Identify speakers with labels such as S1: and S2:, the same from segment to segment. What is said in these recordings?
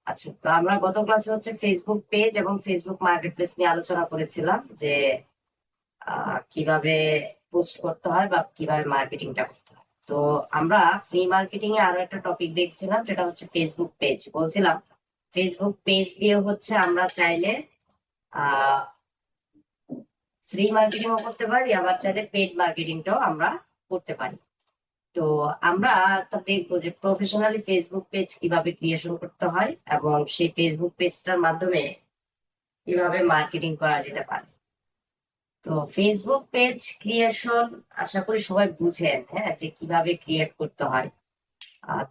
S1: আচ্ছা, তো আমরা গত ক্লাসে হচ্ছে ফেসবুক পেজ এবং ফেসবুক মার্কেটপ্লেস নিয়ে আলোচনা করেছিলাম যে কিভাবে পোস্ট করতে হয় বা কিভাবে মার্কেটিংটা করতে হয়। তো আমরা ফ্রি মার্কেটিং এ আরো একটা টপিক দেখছিলাম, সেটা হচ্ছে ফেসবুক পেজ। বলছিলাম ফেসবুক পেজ দিয়ে হচ্ছে আমরা চাইলে আহ ফ্রি মার্কেটিংও করতে পারি, আবার চাইলে পেড মার্কেটিংটাও আমরা করতে পারি। তো আমরা তা দেখবো যে প্রফেশনালি ফেসবুক পেজ কিভাবে ক্রিয়েশন করতে হয় এবং সেই ফেসবুক পেজটার মাধ্যমে কিভাবে মার্কেটিং করা যেতে পারে। তো ফেসবুক পেজ ক্রিয়েশন আশা করি সবাই বুঝেন, হ্যাঁ, যে কিভাবে ক্রিয়েট করতে হয়।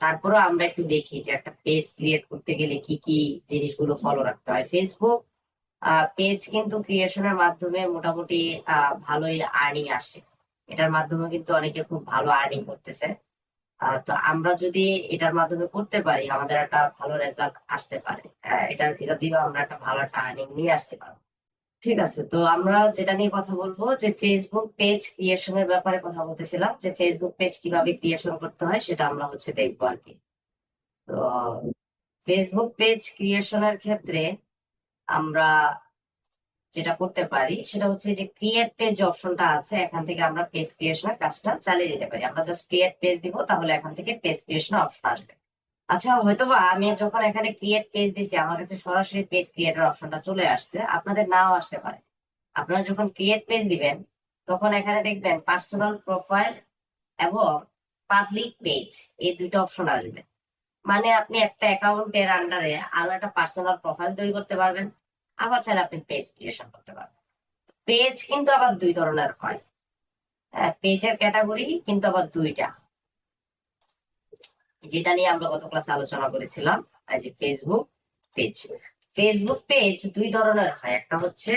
S1: তারপরেও আমরা একটু দেখি যে একটা পেজ ক্রিয়েট করতে গেলে কি কি জিনিসগুলো ফলো রাখতে হয়। ফেসবুক পেজ কিন্তু ক্রিয়েশনের মাধ্যমে মোটামুটি ভালোই আর্নিং আসে। এটার মাধ্যমে কিন্তু অনেকে খুব ভালো আর্নিং করতেছে। তো আমরা যদি এটার মাধ্যমে করতে পারি, আমাদের একটা ভালো রেজাল্ট আসতে পারে। এটা দিয়েও আমরা একটা ভালো একটা আর্নিং নিয়ে আসতে পারবো। ঠিক আছে, তো আমরা যেটা নিয়ে কথা বলবো যে ফেসবুক পেজ ক্রিয়েশনের ব্যাপারে কথা বলতেছিলাম, যে ফেসবুক পেজ কিভাবে ক্রিয়েশন করতে হয় সেটা আমরা হচ্ছে দেখবো আর কি। তো ফেসবুক পেজ ক্রিয়েশনের ক্ষেত্রে আমরা যেটা করতে পারি সেটা হচ্ছে যে ক্রিয়েট পেজ অপশনটা আছে, এখান থেকে আমরা পেজ ক্রিয়েশনের কাজটা চালিয়ে যেতে পারি। আমরা জাস্ট ক্রিয়েট পেজ দিব, তাহলে এখান থেকে পেজ ক্রিয়েশনের অপশন আসবে। আচ্ছা, হয়তোবা আমি যখন এখানে ক্রিয়েট পেজ দিছি আমার কাছে সরাসরি পেজ ক্রিয়েটার অপশনটা চলে আসছে, আপনাদের নাও আসতে পারে। আপনারা যখন ক্রিয়েট পেজ দিবেন তখন এখানে দেখবেন পার্সোনাল প্রোফাইল এবং পাবলিক পেজ, এই দুইটা অপশন আসবে। মানে আপনি একটা অ্যাকাউন্টের আন্ডারে আরো একটা পার্সোনাল প্রোফাইল তৈরি করতে পারবেন, আবার চাইলে আপনি পেজ ক্রিয়েশন করতে পারবেন। পেজ কিন্তু আবার দুই ধরনের হয়। পেজের ক্যাটাগরি কিন্তু আবার দুইটা, যেটা নিয়ে আমরা গত ক্লাসে আলোচনা করেছিলাম। এই যে ফেসবুক পেজ, ফেসবুক পেজ দুই ধরনের হয়, একটা হচ্ছে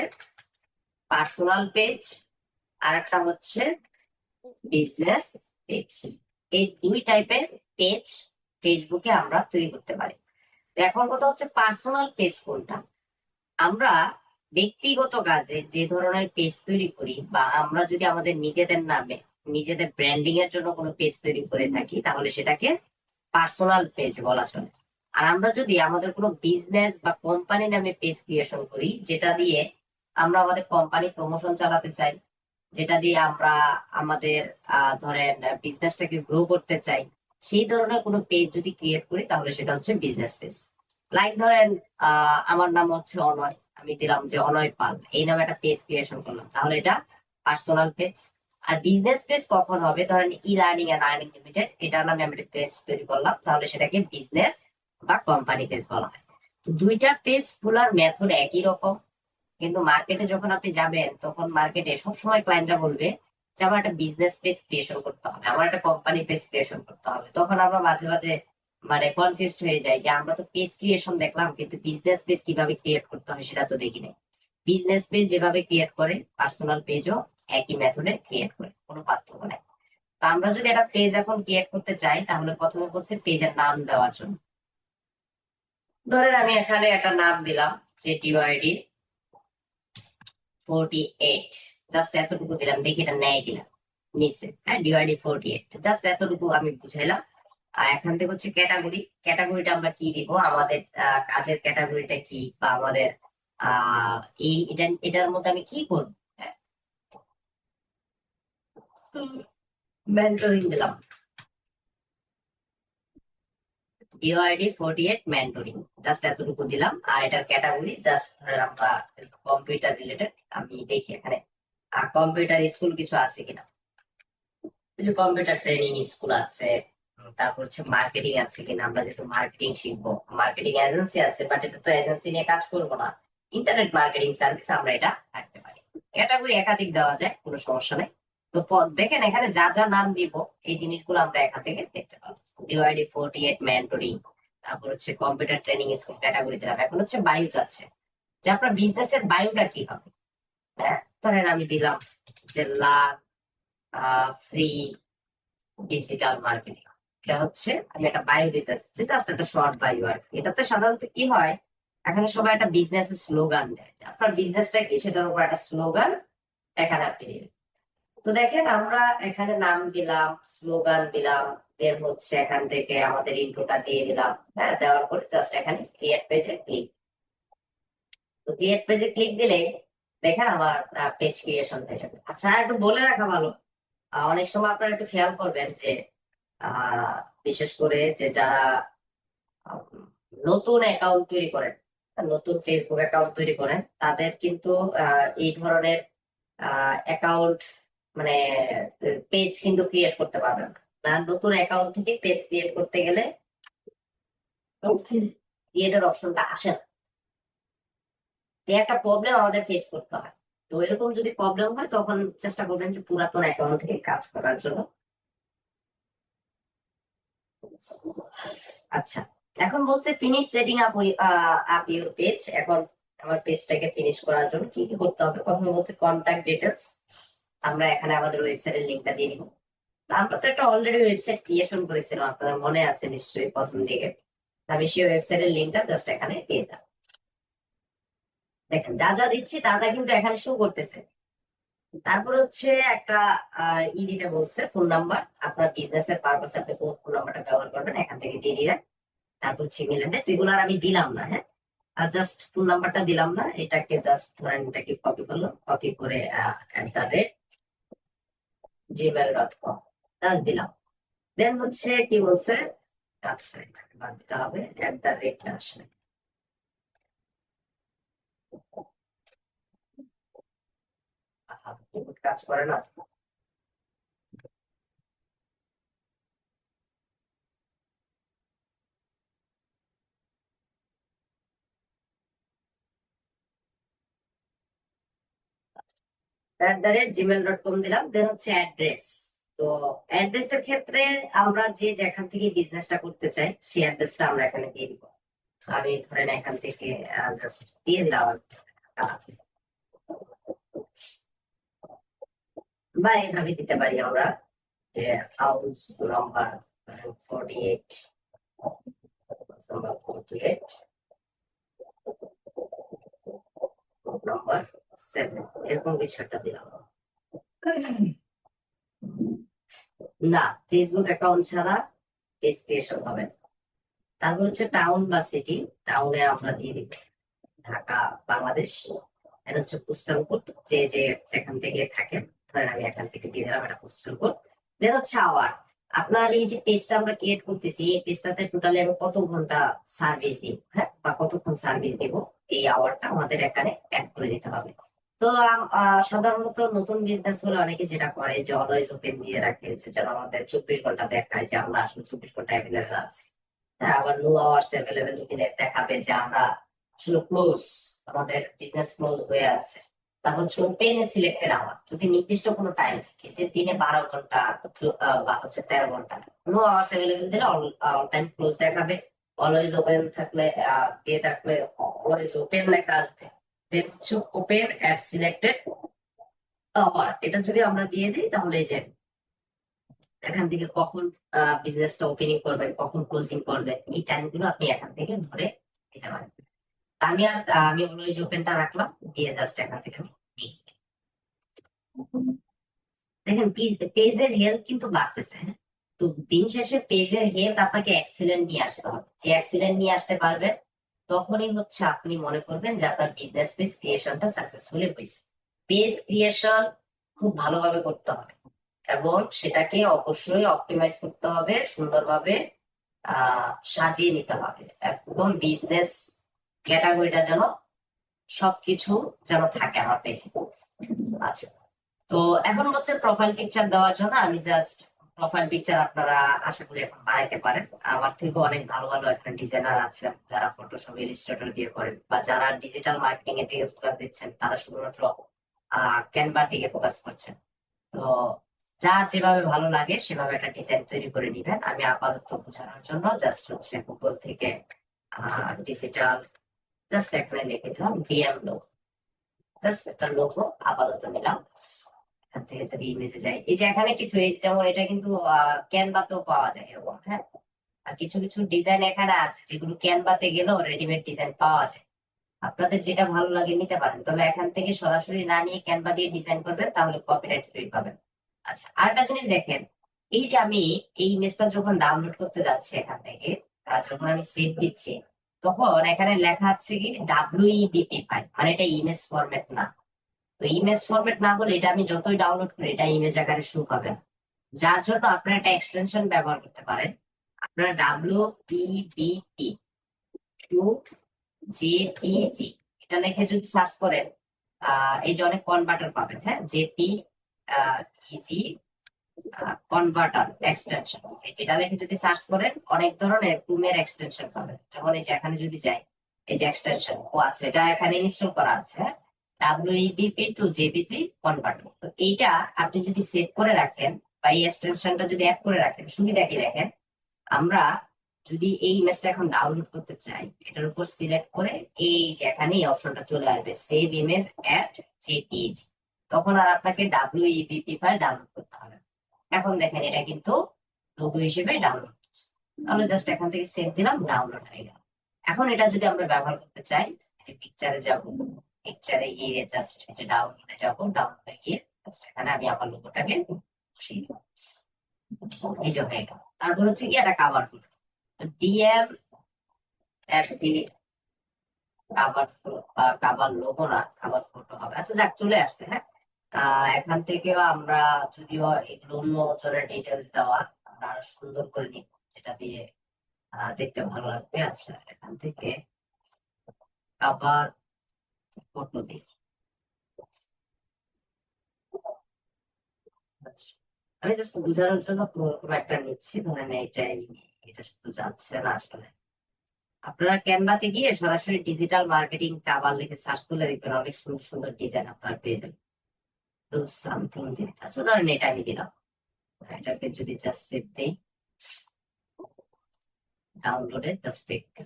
S1: পার্সোনাল পেজ আর একটা হচ্ছে বিজনেস পেজ। এই দুই টাইপের পেজ ফেসবুকে আমরা তৈরি করতে পারি। তো এখন কথা হচ্ছে পার্সোনাল পেজ কোনটা। আমরা ব্যক্তিগত কাজে যে ধরনের পেজ তৈরি করি, বা আমরা যদি আমাদের নিজেদের নামে নিজেদের ব্র্যান্ডিং এর জন্য কোনো পেজ তৈরি করে থাকি, তাহলে সেটাকে পার্সোনাল পেজ বলা চলে। আর আমরা যদি আমাদের কোনো বিজনেস বা কোম্পানি নামে পেজ ক্রিয়েশন করি, যেটা দিয়ে আমরা আমাদের কোম্পানি প্রমোশন চালাতে চাই, যেটা দিয়ে আমরা আমাদের ধরেন বিজনেসটাকে গ্রো করতে চাই, সেই ধরনের কোনো পেজ যদি ক্রিয়েট করি তাহলে সেটা হচ্ছে বিজনেস পেজ। লাইক ধরেন আমার নাম হচ্ছে অনয়, আমি দিলাম যে অনয় পাল, এই নামে একটা পেজ ক্রিয়েশন করলাম, তাহলে এটা পার্সোনাল পেজ। আর বিজনেস পেজ কখন হবে, ধরেন e learning and earning limited, এটার নামে আমি একটা পেজ তৈরি করলাম, তাহলে সেটাকে বিজনেস বা কোম্পানি পেজ বলা হয়। তো দুইটা পেজ খোলার মেথড একই রকম, কিন্তু মার্কেটে যখন আপনি যাবেন তখন মার্কেটে সবসময় ক্লায়েন্টরা বলবে যে আমার একটা বিজনেস পেজ ক্রিয়েশন করতে হবে, আমার একটা কোম্পানি পেজ ক্রিয়েশন করতে হবে। তখন আমরা মাঝে মাঝে মানে কনফিউজ হয়ে যাই যে আমরা তো পেজ ক্রিয়েশন দেখলাম, কিন্তু বিজনেস পেজ কিভাবে ক্রিয়েট করতে হয় সেটা তো দেখি নাই। বিজনেস পেজ যেভাবে ক্রিয়েট করে পার্সোনাল পেজও একই মেথডে ক্রিয়েট করে, কোনো পার্থক্য নেই। তা আমরা যদি একটা পেজ এখন ক্রিয়েট করতে চাই, তাহলে প্রথমে বলছে পেজের নাম দেওয়ার জন্য। ধরেন আমি এখানে একটা নাম দিলাম যে টিওআইডি 48, জাস্ট এতটুকু দিলাম, দেখি এটা নেয় কিনা। নিচে হ্যাঁ ডিওয়াইডি 48, জাস্ট এতটুকু আমি বুঝাইলাম। আর এখান থেকে হচ্ছে ক্যাটাগরি, ক্যাটাগরিটা আমরা কি দিব, আমাদের কাজের ক্যাটাগরিটা কি, বা আমাদের আহ এই এটার মধ্যে আমি কি করবো। হ্যাঁ, মেন্টরিং দিলাম, ডিওআইডি 48 মেন্টরিং, জাস্ট এতটুকু দিলাম। আর এটার ক্যাটাগরি জাস্ট আমরা কম্পিউটার রিলেটেড, আমি দেখি এখানে কম্পিউটার স্কুল কিছু আছে কিনা। কিছু কম্পিউটার ট্রেনিং স্কুল আছে, তারপর হচ্ছে মার্কেটিং আছে কিনা, আমরা যেহেতু মার্কেটিং শিখবো। মার্কেটিং এজেন্সি আছে, বাট এটা তো এজেন্সি নিয়ে কাজ করবো না, ইন্টারনেট মার্কেটিং সার্ভিস আমরা এটা রাখতে পারি। ক্যাটাগরি একাধিক দেওয়া যায়, কোনো সমস্যা নেই। তো দেখেন এখানে যা যা নাম দিব এই জিনিসগুলো আমরা এখান থেকে দেখতে পাবো। ডিওআইডি 48 মেন্টরিং, তারপর হচ্ছে কম্পিউটার ট্রেনিং স্কুল ক্যাটাগরি দিলাম। এখন হচ্ছে বায়ু চাচ্ছে যে আপনার বিজনেসের বায়ুটা কি হবে। হ্যাঁ, ধরেন আমি দিলাম যে লার্ন ফ্রি ডিজিটাল মার্কেটিং। এটা হচ্ছে আমি একটা বায়ো দিতে চাচ্ছি, জাস্ট একটা শর্ট বায়ো। আর কি এটাতে সাধারণত কি হয়, এখানে সবাই একটা বিজনেস স্লোগান দেয়, যে আপনার বিজনেসটা কি সেটার উপর একটা স্লোগান এখানে আপনি দিবেন। তো দেখেন আমরা এখানে নাম দিলাম, স্লোগান দিলাম, দেন হচ্ছে এখান থেকে আমাদের ইন্ট্রোটা দিয়ে দিলাম। হ্যাঁ, দেওয়ার পরে জাস্ট এখানে ক্রিয়েট পেজে ক্লিক। তো ক্রিয়েট পেজে ক্লিক দিলে দেখেন আমার পেজ ক্রিয়েশন হয়ে যাবে। আচ্ছা, আর একটু বলে রাখা ভালো, অনেক সময় আপনারা একটু খেয়াল করবেন যে বিশেষ করে যে যারা উম, নতুন অ্যাকাউন্ট তৈরি করেন, নতুন ফেসবুক অ্যাকাউন্ট তৈরি করেন, তাদের কিন্তু এই ধরনের অ্যাকাউন্ট মানে পেজ কিন্তু ক্রিয়েট করতে পারবেন না। নতুন অ্যাকাউন্ট থেকে পেজ ক্রিয়েট করতে গেলে ক্রিয়েটের অপশনটা আসে না। এই একটা প্রবলেম আমাদের ফেস করতে হয়। তো এরকম যদি প্রবলেম হয় তখন চেষ্টা করবেন যে পুরাতন অ্যাকাউন্ট থেকে কাজ করার জন্য। আচ্ছা, এখন বলছে finish setting up up your page. এখন আমার পেজটাকে ফিনিশ করার জন্য কি কি করতে হবে? প্রথমে বলছে কন্ট্যাক্ট ডিটেলস। আমরা এখানে আমাদের ওয়েবসাইটের লিঙ্কটা দিয়ে দিব। আমরা তো একটা অলরেডি ওয়েবসাইট ক্রিয়েশন করেছিলাম, আপনাদের মনে আছে নিশ্চয়ই প্রথম দিকে। আমি সেই ওয়েবসাইটের লিঙ্কটা জাস্ট এখানে দিয়ে দিলাম। দেখেন যা যা দিচ্ছি তা তা কিন্তু এখানে শো করতেছে। তারপর হচ্ছে একটা দিতে বলছে ফোন নাম্বার। আপনার বিজনেস এর পারপাসে আপনি কোন ফোন নাম্বারটা ব্যবহার করবেন এখান থেকে দিয়ে দিবেন। তারপর হচ্ছে ইমেল অ্যাড্রেস, এগুলো আর আমি দিলাম না। হ্যাঁ, আর জাস্ট ফোন নাম্বারটা দিলাম না, এটাকে জাস্ট ধরেন এটাকে কপি করলাম, কপি করে @gmail.com জাস্ট দিলাম। দেন হচ্ছে কি বলছে, আচ্ছা এটাকে বাদ দিতে হবে, @টা আসলে কিবোর্ড কাজ করে না। @gmail.com দিলাম। দেন হচ্ছে অ্যাড্রেস। তো অ্যাড্রেসের ক্ষেত্রে আমরা যে যেখান থেকে বিজনেসটা করতে চাই সেই অ্যাড্রেসটা আমরা এখানে দিয়ে দিব। আমি ধরেন এখান থেকে জাস্ট দিয়ে দিলাম। আহ, বা এইভাবে দিতে পারি আমরা যে হাউস নাম্বার 48, নাম্বার 48, নাম্বার 7, এরকম কিছু একটা দিলাম। না, ফেসবুক অ্যাকাউন্ট ছাড়া পেজ ক্রিয়েশন হবে না। তারপর হচ্ছে টাউন বা সিটি। টাউনে আমরা দিয়ে দিব ঢাকা, বাংলাদেশ। এটা হচ্ছে পোস্টাল কোড, যে যে যেখান থেকে থাকেন। ধরেন আমি এখান থেকে দিয়ে দিলাম এটা পোস্টাল কোড। দেন হচ্ছে আওয়ার। আপনার এই যে পেজটা আমরা ক্রিয়েট করতেছি, এই পেজটাতে টোটালি আমি কত ঘন্টা সার্ভিস দিব, হ্যাঁ, বা কতক্ষণ সার্ভিস দিব, এই আওয়ারটা আমাদের এখানে অ্যাড করে দিতে হবে। তো সাধারণত নতুন বিজনেস হলে অনেকে যেটা করে যে অলওয়েজ ওপেন দিয়ে রাখে, যে যেন আমাদের 24 ঘন্টা দেখায় যে আমরা আসলে 24 ঘন্টা অ্যাভেলেবেল আছি। হ্যাঁ, আবার নো আওয়ার্স অ্যাভেলেবেল দিলে দেখাবে যে আমরা আসলে ক্লোজ, আমাদের বিজনেস ক্লোজ হয়ে আছে। তারপর হচ্ছে ওপেন সিলেক্টেড আওয়ার। যদি নির্দিষ্ট কোনো টাইম থাকে যে দিনে 12 ঘন্টা বা হচ্ছে 13 ঘন্টা, নো আওয়ার্স অ্যাভেলেবেল দিলে অল টাইম ক্লোজ দেখাবে। অলওয়েজ ওপেন থাকলে দিয়ে থাকলে অলওয়েজ ওপেন লেখা আসবে। দেন হচ্ছে ওপেন অ্যাট সিলেক্টেড আওয়ার, এটা যদি আমরা দিয়ে দিই তাহলে এই যে এখান থেকে কখন বিজনেসটা ওপেনিং করবেন, কখন ক্লোজিং করবেন, এই টাইমগুলো আপনি এখান থেকে ধরে দিতে পারেন। আমি অলওয়েজ ওপেনটা রাখলাম, দিয়ে জাস্ট এখান থেকে next। দেখেন পেজের হেলথ কিন্তু বাড়তেছে, হ্যাঁ? তো দিন শেষে পেজের হেলথ আপনাকে এক্সিলেন্ট নিয়ে আসতে হবে। যে এক্সিলেন্ট নিয়ে আসতে পারবেন তখনই হচ্ছে আপনি মনে করবেন যে আপনার বিজনেস পেজ ক্রিয়েশনটা সাকসেসফুলি হয়েছে। পেজ ক্রিয়েশন খুব ভালোভাবে করতে হবে এবং সেটাকে অবশ্যই অপটিমাইজ করতে হবে, সুন্দরভাবে সাজিয়ে নিতে হবে। একদম বিজনেস ক্যাটাগরিটা যেন সবকিছু যেন থাকে আমার পেজে। আচ্ছা, তো এখন হচ্ছে প্রোফাইল পিকচার দেওয়ার জন্য আমি জাস্ট প্রোফাইল পিকচার আপনারা আশা করি এখন বানাইতে পারেন। আমার থেকে অনেক ভালো ভালো একটা ডিজাইনার আছেন যারা ফটোশপ ইলাস্ট্রেটর দিয়ে করেন, বা যারা ডিজিটাল মার্কেটিং এর দিকে ফোকাস দিচ্ছেন, তারা শুধুমাত্র ক্যানভার দিকে ফোকাস করছেন। তো যার যেভাবে ভালো লাগে সেভাবে একটা ডিজাইন তৈরি করে নিবেন। আমি আপাতত বোঝানোর জন্য জাস্ট হচ্ছে গুগল থেকে ডিজিটাল জাস্ট একটা লিখে দিলাম ভিএম লোগো। জাস্ট একটা লোগো আপাতত নিলাম। এখান থেকে যদি ইমেজে যাই, এই যে এখানে কিছু এই যেমন এটা কিন্তু ক্যানভাতেও পাওয়া যায় এরকম, হ্যাঁ। আর কিছু কিছু ডিজাইন এখানে আছে যেগুলো ক্যানভাতে গেলেও রেডিমেড ডিজাইন পাওয়া যায়। আপনাদের যেটা ভালো লাগে নিতে পারেন, তবে এখান থেকে সরাসরি না নিয়ে ক্যানভা দিয়ে ডিজাইন করবেন তাহলে কপিরাইট ফ্রি পাবেন। আচ্ছা, আরেকটা জিনিস দেখেন, এই যে আমি এই ইমেজটা যখন ডাউনলোড করতে যাচ্ছি এখান থেকে, যখন আমি সেভ দিচ্ছি, তখন এখানে লেখা আছে কি ডাব্লিউইবিপি ফাইল, মানে এটা ইমেজ ফরম্যাট না। তো ইমেজ ফরম্যাট না বলে এটা আমি যতই ডাউনলোড করি এটা ইমেজ আকারে শো পাবে না। যার জন্য আপনারা একটা এক্সটেনশন ব্যবহার করতে পারেন। আপনারা ডাব্লিউইবিপি টু জেপিজি এটা লিখে যদি সার্চ করেন, এই যে অনেক কনভার্টার পাবেন, হ্যাঁ, জেপি ইজি কনভার্টার এক্সটেনশন, যেটা লিখে যদি সার্চ করেন অনেক ধরনের ক্রোমের এক্সটেনশন পাবেন। যেমন এই যে এখানে যদি যাই, এই যে এক্সটেনশন ও আছে, এটা এখানে ইনস্টল করা আছে, ডাব্লিউইবিপি টু জেপিজি কনভার্টার। তো এইটা আপনি যদি সেভ করে রাখেন বা এই এক্সটেনশনটা যদি অ্যাড করে রাখেন, সুবিধা কি দেখেন, আমরা যদি এই ইমেজটা এখন ডাউনলোড করতে চাই, এটার উপর সিলেক্ট করে এই যে এখানে এই অপশনটা চলে আসবে সেভ ইমেজ অ্যাট জেপিজি, তখন আর আপনাকে ডাব্লিউইবিপি ফাইল ডাউনলোড করতে হবে না। এখন দেখেন এটা কিন্তু লোগো হিসেবে ডাউনলোড, তাহলে জাস্ট এখান থেকে সেভ দিলাম, ডাউনলোড হয়ে গেল। এখন এটা যদি আমরা ব্যবহার করতে চাই, পিকচারে যাব, পিকচারে গিয়ে জাস্ট ডাউনলোডে যাব, ডাউনলোডে গিয়ে just এখানে আমি আমার লোগোটাকে বসিয়ে দিলাম, এই যে হয়ে গেল। তারপর হচ্ছে কি একটা cover photo, DM FT cover, cover logo না, কাভার ফটো হবে। আচ্ছা যাক, চলে আসছে, হ্যাঁ। এখান থেকেও আমরা, যদিও এগুলো অন্য জনের ডিটেলস দেওয়া, আমরা আরো সুন্দর করে নিব, যেটা দিয়ে দেখতে ভালো লাগবে। আচ্ছা এখান থেকে আবার ফটো দিই। আচ্ছা, আমি জাস্ট বোঝানোর জন্য কোনোরকম একটা নিচ্ছি, ধরেন এইটাই, এটা শুধু যাচ্ছে না আসলে। আপনারা ক্যানভাতে গিয়ে সরাসরি ডিজিটাল মার্কেটিং কাভার লিখে সার্চ করলে দেখবেন অনেক সুন্দর সুন্দর ডিজাইন আপনারা পেয়ে যাবেন। ডু সামথিং, আচ্ছা ধরেন এটা আমি দিলাম, এটাকে যদি জাস্ট সেভ দিই, ডাউনলোডে জাস্ট একটু।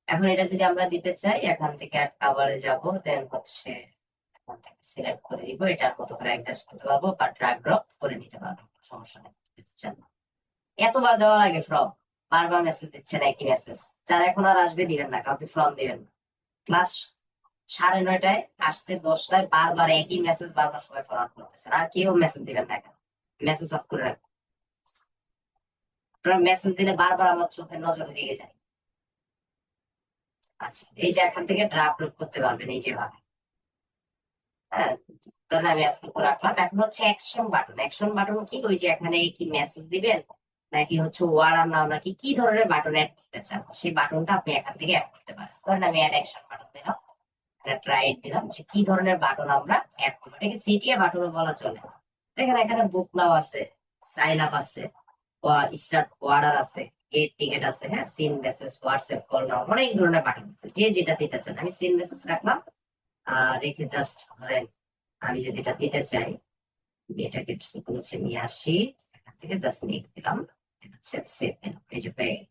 S1: এখন এটা যদি আমরা দিতে চাই, এখান থেকে অ্যাড কাভারে যাব, দেন হচ্ছে এখান থেকে সিলেক্ট করে দিব, এটার মতো করে অ্যাডজাস্ট করতে পারবো বা ড্র্যাগ ড্রপ করে নিতে পারবো, সমস্যা নেই। যদি চান। এতবার দেওয়া লাগে ফর্ম, বারবার মেসেজ দিচ্ছেন একই মেসেজ, যারা এখন আর আসবে দিবেন না, কাউকে ফর্ম দিবেন না। ক্লাস 9:30 আসছে 10টায়, বারবার একই মেসেজ বারবার সবাই ফরওয়ার্ড করতেছেন, আর কেউ মেসেজ দিবেন না, কেন মেসেজ অফ করে রাখবেন। আপনারা মেসেজ দিলে বারবার আমার চোখের নজরে লেগে যায়। আচ্ছা এই যে এখান থেকে ড্রাফট করতে পারবেন এই যেভাবে, হ্যাঁ। তাহলে আমি এতটুকু রাখলাম। এখন হচ্ছে অ্যাকশন বাটন, অ্যাকশন বাটন কি, ওই যে এখানে কি মেসেজ দিবেন নাকি হচ্ছে ওয়ার্ড নাও নাকি কি ধরনের বাটন অ্যাড করতে চান, সেই বাটনটা আপনি এখান থেকে অ্যাড করতে পারেন। ধরেন আমি অ্যাড অ্যাকশন বাটন দিলাম, ট্রাই দিলাম, যে কি ধরনের বাটন আমরা অ্যাড করবো, এটাকে সিটিএ বাটন বলা চলে। দেখেন এখানে বুক নাও আছে, সাইন আপ আছে, স্টার্ট অর্ডার আছে, গেট টিকেট আছে, হ্যাঁ, send message, WhatsApp call now, অনেক ধরনের বাটন আছে, যে যেটা দিতে চান। আমি সিন মেসেজ রাখলাম, রেখে জাস্ট ধরেন আমি যদি এটা দিতে চাই, এটাকে নিচে নিয়ে আসি, এখান থেকে জাস্ট লিখ দিলাম, হচ্ছে সেভ দিলাম, এই যে পেয়ে গেল।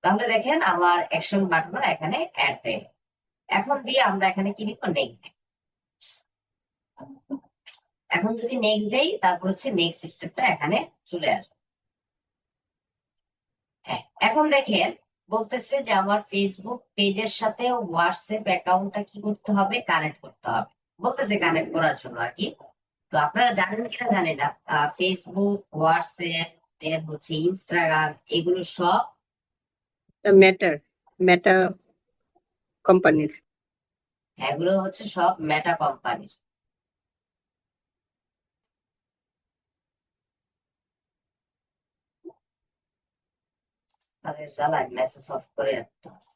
S1: তাহলে দেখেন আমার অ্যাকশন বাটন এখানে অ্যাড হয়ে গেল। এখন দিয়ে আমরা এখানে কি লিখবো, নেক্সট। এখন যদি নেক্সট দেই, তারপর হচ্ছে নেক্সট স্টেপটা এখানে চলে আসবে। হ্যাঁ, এখন দেখেন বলতেছে যে আমার ফেসবুক পেজের সাথে হোয়াটসঅ্যাপ অ্যাকাউন্টটা কি করতে হবে, কানেক্ট করতে হবে, বলতেছে কানেক্ট করার জন্য আর কি। তো আপনারা জানেন কিনা জানি না, ফেসবুক, হোয়াটসঅ্যাপ, দেন হচ্ছে ইনস্টাগ্রাম, এগুলো সব
S2: মেটার মেটা কোম্পানির।
S1: এগুলো হচ্ছে সব মেটা কোম্পানির। তাদের জ্বালায় মেসেজ অফ করে রাখতে হবে।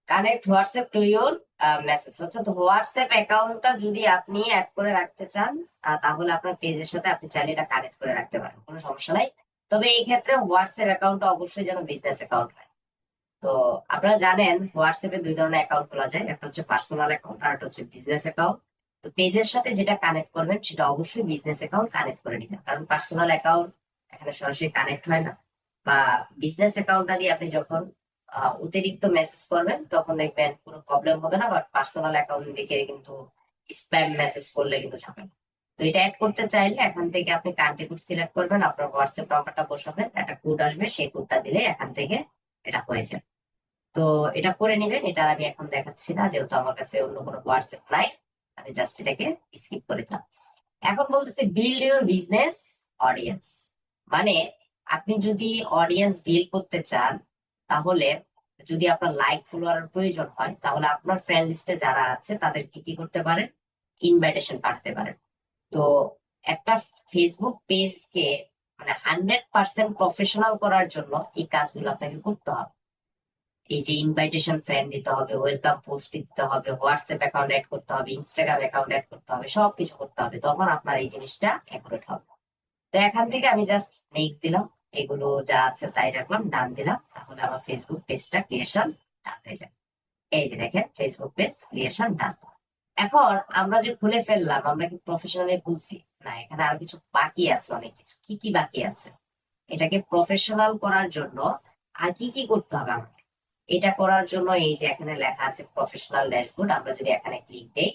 S1: Connect WhatsApp to your message হচ্ছে, তো হোয়াটসঅ্যাপ অ্যাকাউন্টটা যদি আপনি অ্যাড করে রাখতে চান, তাহলে আপনার পেজের সাথে আপনি চাইলে এটা কানেক্ট করে রাখতে পারেন, কোনো সমস্যা নাই। তবে এই ক্ষেত্রে হোয়াটসঅ্যাপ অ্যাকাউন্টটা অবশ্যই যেন বিজনেস অ্যাকাউন্ট হয়। তো আপনারা জানেন হোয়াটসঅ্যাপে দুই ধরনের অ্যাকাউন্ট খোলা যায়, একটা হচ্ছে পার্সোনাল অ্যাকাউন্ট আর একটা হচ্ছে বিজনেস অ্যাকাউন্ট। তো পেজের সাথে যেটা কানেক্ট করবেন সেটা অবশ্যই বিজনেস অ্যাকাউন্ট কানেক্ট করে নিবেন, কারণ পার্সোনাল অ্যাকাউন্ট এখানে সরাসরি কানেক্ট হয় না। বা বিজনেস অ্যাকাউন্টটা দিয়ে আপনি যখন অতিরিক্ত মেসেজ করবেন তখন দেখবেন কোনো প্রবলেম হবে না, বাট পার্সোনাল অ্যাকাউন্ট দেখে কিন্তু স্প্যাম মেসেজ করলে কিন্তু ঝামেলা। তো এটা অ্যাড করতে চাইলে এখান থেকে আপনি কান্ট্রি কোড সিলেক্ট করবেন, আপনার হোয়াটসঅ্যাপ নাম্বারটা বসাবেন, একটা কোড আসবে, সেই কোডটা দিলে এখান থেকে এটা হয়ে যাবে। তো এটা করে নিবেন, এটা আমি এখন দেখাচ্ছি না যেহেতু আমার কাছে অন্য কোনো হোয়াটসঅ্যাপ নাই। আমি জাস্ট এটাকে স্কিপ করে দিলাম। এখন বলতেছে বিল্ড ইউর বিজনেস অডিয়েন্স, মানে আপনি যদি অডিয়েন্স বিল্ড করতে চান, তাহলে যদি আপনার লাইক ফলোয়ারের প্রয়োজন হয়, তাহলে আপনার ফ্রেন্ড লিস্টে যারা আছে তাদেরকে কি করতে পারেন, ইনভাইটেশন পাঠাতে পারেন। তো একটা ফেসবুক পেজকে মানে 100% প্রফেশনাল করার জন্য এই কাজগুলো আপনাকে করতে হবে। এই যে ইনভাইটেশন ফ্রেন্ড দিতে হবে, ওয়েলকাম পোস্ট দিতে হবে, হোয়াটসঅ্যাপ অ্যাকাউন্ট অ্যাড করতে হবে, ইনস্টাগ্রাম অ্যাকাউন্ট অ্যাড করতে হবে, সবকিছু করতে হবে, তখন আপনার এই জিনিসটা অ্যাকুরেট হবে। তো এখান থেকে আমি জাস্ট নেক্সট দিলাম, এগুলো যা আছে তাই রাখলাম, ডান দিলাম, তাহলে আমার ফেসবুক পেজটা ক্রিয়েশন ডান হয়ে যাবে। এই যে দেখেন ফেসবুক পেজ ক্রিয়েশন ডান। এখন আমরা যে খুলে ফেললাম, আমরা কি প্রফেশনালি খুলছি না? এখানে আরো কিছু বাকি আছে, অনেক কিছু। কি কি বাকি আছে? এটাকে প্রফেশনাল করার জন্য আর কি কি করতে হবে আমাকে? এটা করার জন্য এই যে এখানে লেখা আছে প্রফেশনাল ড্যাশবোর্ড, আমরা যদি এখানে ক্লিক দেই,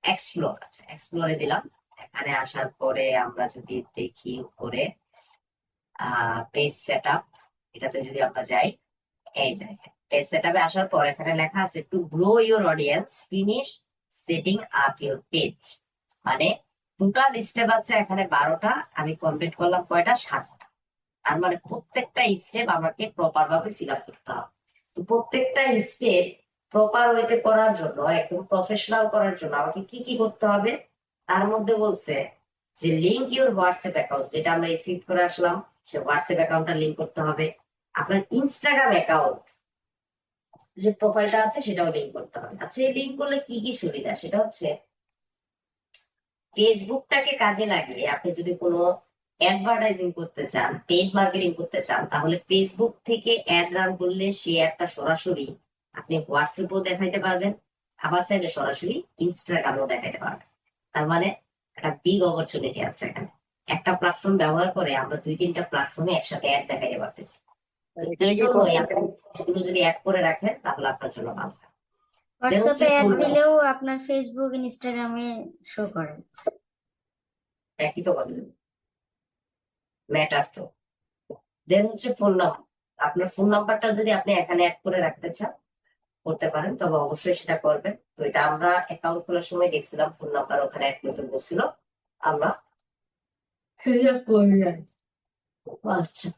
S1: এক্সপ্লোর আছে, এক্সপ্লোরে দিলাম। এখানে আসার পরে আমরা যদি দেখি উপরে পেজ সেট আপ, এটাতে যদি আমরা যাই, এই যে পেজ সেট আপে আসার পর এখানে লেখা আছে to grow your audience finish setting up your page. মানে টোটাল স্টেপ আছে এখানে 12টা, আমি কমপ্লিট করলাম কয়টা, 7টা। তার মানে প্রত্যেকটা স্টেপ আমাকে প্রপার ভাবে ফিল আপ করতে হবে। তো প্রত্যেকটা স্টেপ প্রপার ওয়েতে করার জন্য, একদম প্রফেশনাল করার জন্য আমাকে কি কি করতে হবে, তার মধ্যে বলছে যে লিঙ্ক ইউর হোয়াটসঅ্যাপ অ্যাকাউন্ট, যেটা আমরা স্কিপ করে আসলাম, সে হোয়াটসঅ্যাপ অ্যাকাউন্টটা লিঙ্ক করতে হবে। আপনার ইনস্টাগ্রাম অ্যাকাউন্ট যে প্রোফাইলটা আছে সেটাও লিঙ্ক করতে হবে। আচ্ছা, এই লিঙ্ক করলে কি কি সুবিধা, সেটা হচ্ছে ফেসবুকটাকে কাজে লাগিয়ে আপনি যদি কোনো অ্যাডভার্টাইজিং করতে চান, পেইড মার্কেটিং করতে চান, তাহলে ফেসবুক থেকে অ্যাড রান করলে সে একটা সরাসরি আপনি হোয়াটসঅ্যাপও দেখাইতে পারবেন, আবার চাইলে সরাসরি ইনস্টাগ্রামও দেখাইতে পারবেন। তার মানে একটা বিগ অপরচুনিটি আছে এখানে। একটা প্ল্যাটফর্ম ব্যবহার করে আমরা 2-3টা প্ল্যাটফর্মে একসাথে অ্যাড দেখাইতে পারতেছি। তো
S2: এখানে
S1: এই
S2: কি
S1: জন্যই
S2: করতে
S1: আপনি সেগুলো যদি অ্যাড করে রাখেন তাহলে আপনার জন্য ভালো হয়। দেন হচ্ছে
S3: হোয়াটসঅ্যাপে অ্যাড
S1: ফোন নাম্বার,
S3: দিলেও আপনার ফেসবুক ইনস্টাগ্রামে শো করে।
S1: একই তো কথা, ম্যাটার তো। দেন হচ্ছে ফোন নাম্বার, আপনার ফোন নাম্বারটা যদি আপনি এখানে অ্যাড করে রাখতে চান করতে পারেন, তবে অবশ্যই সেটা করবেন। তো এটা আমরা অ্যাকাউন্ট খোলার সময় দেখছিলাম, ফোন নাম্বার ওখানে অ্যাড করতে বলছিল, আমরা সেটা করি নাই। আচ্ছা,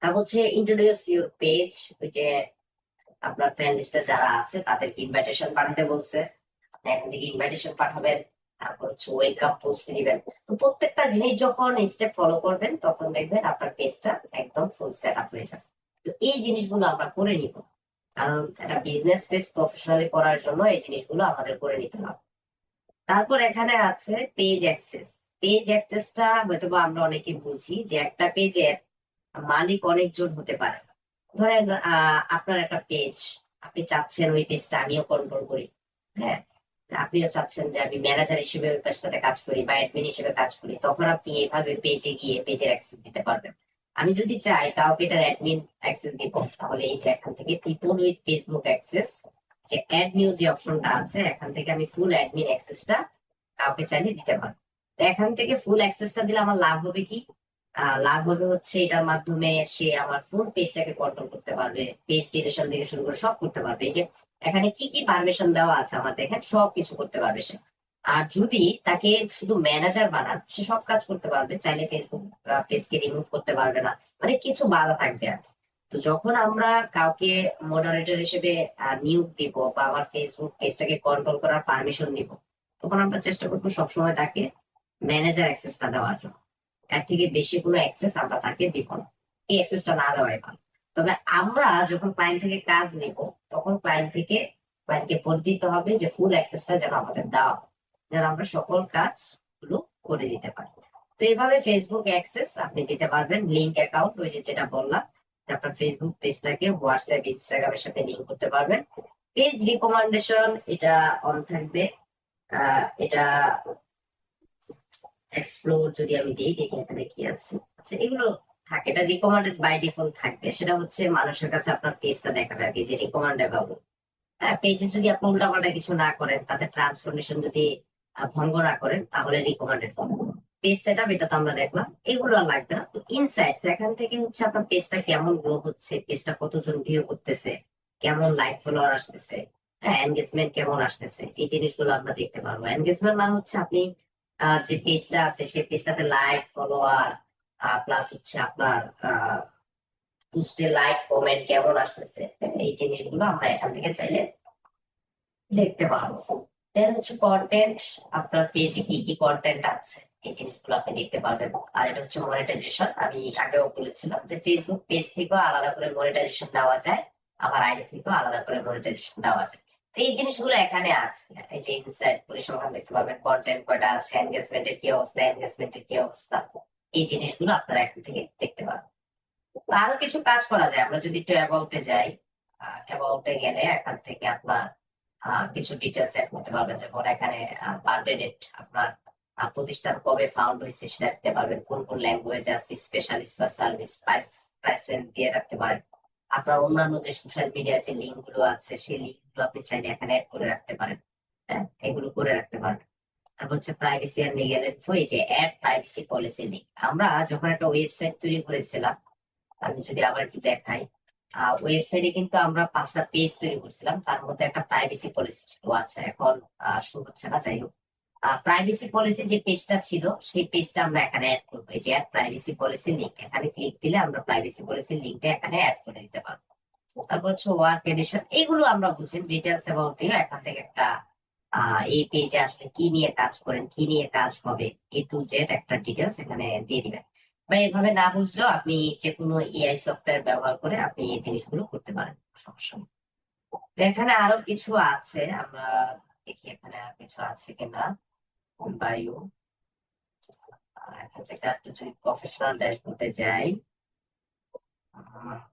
S1: তা হচ্ছে ইন্ট্রোডিউস ইউর পেজ, ওই যে আপনার ফ্রেন্ড লিস্টে যারা আছে তাদেরকে ইনভাইটেশন পাঠাতে বলছে, আপনি এখান থেকে ইনভাইটেশন পাঠাবেন। তারপর হচ্ছে ওয়েলকাম পোস্ট দিবেন। তো প্রত্যেকটা জিনিস যখন স্টেপ ফলো করবেন, তখন দেখবেন আপনার পেজটা একদম ফুল সেট আপ হয়ে যাবে। তো এই জিনিসগুলো আমরা করে নিব, কারণ একটা বিজনেস পেজ প্রফেশনালি করার জন্য এই জিনিসগুলো আমাদের করে নিতে হবে। তারপর এখানে আছে পেজ অ্যাক্সেস। পেজ অ্যাক্সেসটা হয়তো বা আমরা অনেকে বুঝি যে একটা পেজের মালিক অনেকজন হতে পারে। ধরেন আপনার একটা পেজ, আপনি চাচ্ছেন ওই পেজটা আমিও কন্ট্রোল করি, হ্যাঁ, আপনিও চাচ্ছেন যে আমি ম্যানেজার হিসেবে ওই পেজটাতে কাজ করি বা অ্যাডমিন হিসেবে কাজ করি, তখন আপনি এভাবে পেজে গিয়ে পেজের অ্যাক্সেস দিতে পারবেন। আমি যদি চাই কাউকে এটার অ্যাডমিন অ্যাক্সেস দিব, তাহলে এই যে এখান থেকে পিপল উইথ ফেসবুক অ্যাক্সেস, যে অ্যাড নিউ যে অপশনটা আছে, এখান থেকে আমি ফুল অ্যাডমিন অ্যাক্সেসটা কাউকে চাইলে দিতে পারবো। তো এখান থেকে ফুল অ্যাক্সেসটা দিলে আমার লাভ হবে কি? লাভ হবে হচ্ছে এটার মাধ্যমে সে আমার ফুল পেজটাকে কন্ট্রোল করতে পারবে, পেজ ডিরেকশন থেকে শুরু করে সব করতে পারবে। এই যে এখানে কি কি পারমিশন দেওয়া আছে আমার দেখেন, সব কিছু করতে পারবে সে। আর যদি তাকে শুধু ম্যানেজার বানান, সে সব কাজ করতে পারবে, চাইলে ফেসবুক পেজকে রিমুভ করতে পারবে না, মানে কিছু বাধা থাকবে আর কি। তো যখন আমরা কাউকে মডারেটর হিসেবে নিয়োগ দিব বা আমার ফেসবুক পেজটাকে কন্ট্রোল করার পারমিশন দিব, তখন আমরা চেষ্টা করবো সবসময় তাকে ম্যানেজার অ্যাক্সেসটা দেওয়ার জন্য। তার থেকে বেশি কোনো অ্যাক্সেস আমরা তাকে দিব না, এই অ্যাক্সেসটা না দেওয়াই ভালো। তবে আমরা যখন ক্লায়েন্ট থেকে কাজ নিব, তখন ক্লায়েন্টকে বলে দিতে হবে যে ফুল অ্যাক্সেসটা যেন আমাদের দেওয়া হয়, যেন আমরা সকল কাজ গুলো করে দিতে পারি। তো এইভাবে ফেসবুক অ্যাক্সেস আপনি দিতে পারবেন। লিঙ্ক অ্যাকাউন্ট, ওই যে যেটা বললাম, যে আপনার ফেসবুক পেজটাকে হোয়াটসঅ্যাপ ইনস্টাগ্রামের সাথে লিঙ্ক করতে পারবেন। পেজ রিকমেন্ডেশন এটা অন থাকবে, এটা এক্সপ্লোর যদি আমি দিই, দেখি এখানে কি আছে। আচ্ছা, এগুলো থাকে, এটা রিকমেন্ডেড বাই ডিফল্ট থাকবে, সেটা হচ্ছে মানুষের কাছে আপনার পেজটা দেখাবে আর কি, যে রিকমেন্ডেবল। হ্যাঁ, পেজে যদি আপনি উল্টাপাল্টা কিছু না করেন, তাতে টার্মস কন্ডিশন যদি ভঙ্গ না করেন, তাহলে রিকমেন্ডেড হবে। পেজ সেট আপ এটা তো আমরা দেখলাম, এগুলো আর লাগবে না। তো ইনসাইটস, এখান থেকে হচ্ছে আপনার পেজটা কেমন গ্রো হচ্ছে, পেজটা কতজন ভিউ করতেছে, কেমন লাইক ফলোয়ার আসতেছে, হ্যাঁ, এনগেজমেন্ট কেমন আসতেছে এই জিনিসগুলো আমরা দেখতে পারবো। এনগেজমেন্ট মানে হচ্ছে আপনি যে পেজটা আছে সেই পেজটাতে লাইক ফলোয়ার প্লাস হচ্ছে আপনার পোস্টে লাইক কমেন্ট কেমন আসতেছে, এই জিনিসগুলো আমরা এখান থেকে চাইলে দেখতে পারবো। দেন হচ্ছে কন্টেন্ট, আপনার পেজে কি কি কন্টেন্ট আছে এই জিনিসগুলো আপনি দেখতে পারবেন। আর এটা হচ্ছে মনিটাইজেশন, আমি আগেও বলেছিলাম যে ফেসবুক পেজ থেকেও আলাদা করে মনিটাইজেশন দেওয়া যায়, আবার আইডি থেকেও আলাদা করে মনিটাইজেশন দেওয়া যায়। তো এই জিনিসগুলো এখানে আছে। এই যে ইনসাইট পরিসংখ্যান দেখতে পাবেন, কন্টেন্ট কয়টা আছে, এনগেজমেন্টের কি অবস্থা, এনগেজমেন্টের কি অবস্থা, এই জিনিসগুলো আপনারা এখান থেকে দেখতে পারবেন। তো আরো কিছু কাজ করা যায়, আমরা যদি একটু অ্যাবাউটে যাই, অ্যাবাউটে গেলে এখান থেকে আপনার কিছু ডিটেলস অ্যাড করতে পারবেন। যেমন এখানে বার্থডে ডেট, আপনার প্রতিষ্ঠান কবে ফাউন্ড হয়েছে সেটা দিতে পারবেন, কোন কোন ল্যাঙ্গুয়েজ আছে, স্পেশালিস্ট বা সার্ভিস, প্রাইস প্রাইস রেঞ্জ দিয়ে রাখতে পারেন। আপনার অন্যান্য যে সোশ্যাল মিডিয়ার যে লিঙ্ক গুলো আছে সেই লিঙ্ক গুলো আপনি চাইলে এখানে অ্যাড করে রাখতে পারেন। হ্যাঁ, এগুলো করে রাখতে পারেন। তারপর হচ্ছে প্রাইভেসি আর লিগ্যাল ইনফো, এই যে অ্যাড প্রাইভেসি পলিসি লিঙ্ক। আমরা যখন একটা ওয়েবসাইট তৈরি করেছিলাম, আমি যদি আবার একটু দেখাই, ওয়েবসাইটে কিন্তু আমরা 5টা পেজ তৈরি করছিলাম, তার মধ্যে একটা প্রাইভেসি পলিসি ছিল। আচ্ছা, এখন শুরু হচ্ছে না, যাই হোক। প্রাইভেসি পলিসি যে পেজটা ছিল সেই পেজটা আমরা এখানে অ্যাড করবো। এই যে অ্যাড প্রাইভেসি পলিসি লিঙ্ক, এখানে ক্লিক দিলে আমরা প্রাইভেসি পলিসি লিঙ্কটা এখানে অ্যাড করে দিতে পারবো। তারপর হচ্ছে ওয়ার্ক এডিশন, এগুলো আমরা বুঝি ডিটেলস অ্যাবাউট ইউ, এখান থেকে একটা এই পেজে আসলে কি নিয়ে কাজ করেন, কি নিয়ে কাজ হবে, A to Z একটা ডিটেলস এখানে দিয়ে দিবেন। বা এভাবে না বুঝলেও আপনি যে কোনো এআই সফটওয়্যার ব্যবহার করে আপনি এই জিনিসগুলো করতে পারেন, সমস্যা নেই। তো এখানে আরো কিছু আছে, আমরা দেখি এখানে আর কিছু আছে কিনা। বায়ু, এখান থেকে একটু যদি প্রফেশনাল ড্যাশবোর্ডে যাই,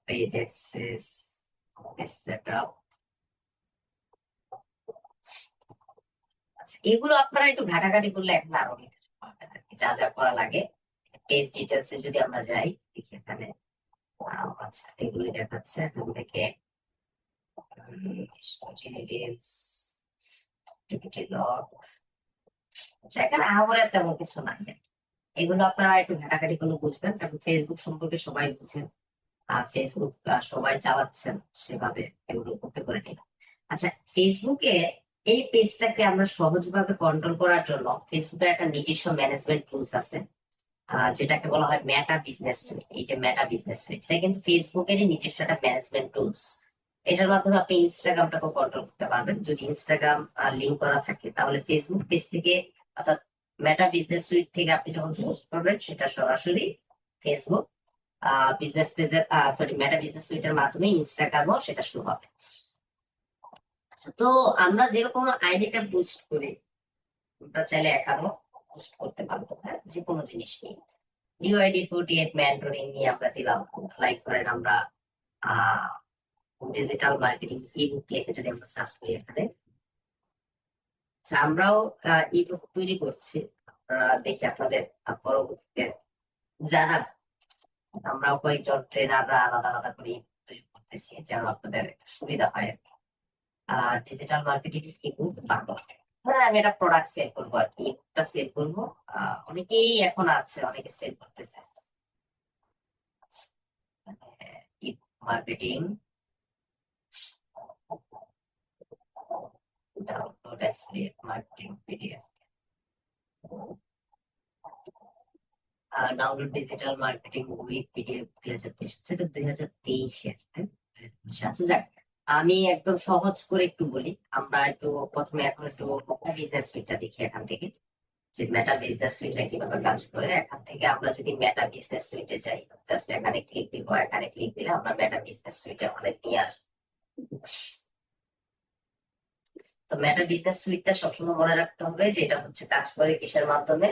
S1: পেজ অ্যাক্সেস, সেটআপ, আচ্ছা এগুলো আপনারা একটু ঘাটাঘাটি করলে এখন আরো অনেক কিছু পাবেন আর কি, যা যা করা লাগে। পেজ ডিটেলস এ যদি আমরা যাই, দেখি এখানে আচ্ছা এগুলোই দেখাচ্ছে এখান থেকে। ডিটেলস, অ্যাক্টিভিটি লগ, আচ্ছা এখানে আমার তেমন কিছু নাই। এগুলো আপনারা একটু ঘাটাঘাটি করলে বুঝবেন, কারণ ফেসবুক সম্পর্কে সবাই বুঝেন, আর ফেসবুক সবাই চালাচ্ছেন, সেভাবে এগুলো করতে করে নিন। আচ্ছা, ফেসবুকে এই পেজটাকে আমরা সহজভাবে কন্ট্রোল করার জন্য ফেসবুকের একটা নিজস্ব ম্যানেজমেন্ট টুলস আছে, যেটাকে বলা হয় মেটা বিজনেস সুইট। এই যে মেটা বিজনেস সুইট, এটা কিন্তু ফেসবুকেরই নিজস্ব একটা ম্যানেজমেন্ট টুলস। এটার মাধ্যমে আপনি ইনস্টাগ্রামটাকে কন্ট্রোল করতে পারবেন। যদি ইনস্টাগ্রাম লিঙ্ক করা থাকে তাহলে ফেসবুক পেজ থেকে, অর্থাৎ মেটা বিজনেস সুইট থেকে আপনি যখন পোস্ট করবেন সেটা সরাসরি ফেসবুক বিজনেস পেজের, সরি মেটা বিজনেস সুইটের মাধ্যমে ইনস্টাগ্রামও সেটা শুরু হবে। তো আমরা যেরকম আইডিটা বুস্ট করি, আমরা চাইলে এখানেও বুস্ট করতে পারবো, হ্যাঁ, যে কোনো জিনিস নিয়ে। UID48 মেন্টরিং নিয়ে আমরা দিলাম, লাইক করেন আমরা ডিজিটাল মার্কেটিং ইবুক লিখে যদি আমরা সার্চ করি এখানে, আচ্ছা, আমরাও ইবুক তৈরি করছি। আপনারা দেখি আপনাদের পরবর্তীতে জানান, আমরাও কয়েকজন ট্রেনাররা আলাদা আলাদা করে ebook তৈরি করতেছি যেন আপনাদের একটু সুবিধা হয়। ডিজিটাল মার্কেটিং ইবুক বাংলা, হ্যাঁ আমি একটা প্রোডাক্ট সেল করবো আর কি, ইবুকটা সেল করবো। অনেকেই এখন আছে, অনেকে সেল করতেছে। Ebook marketing, download affiliate marketing PDF, download digital marketing week PDF 2023, সেটা 2023-এর। আচ্ছা যাক, আমি একদম সহজ করে একটু বলি। আমরা একটু প্রথমে এখন একটু বিজনেস সুইটটা দেখি এখান থেকে, যে মেটা বিজনেস সুইটটা কিভাবে কাজ করে। এখান থেকে আমরা যদি মেটা বিজনেস সুইটে যাই, জাস্ট এখানে ক্লিক দিব, এখানে ক্লিক দিলে আমরা মেটা বিজনেস সুইটে আমাদের নিয়ে আসবো। তো মেটা বিজনেস সুইটটা সবসময় মনে রাখতে হবে যে এটা হচ্ছে কাজ করে কিসের মাধ্যমে।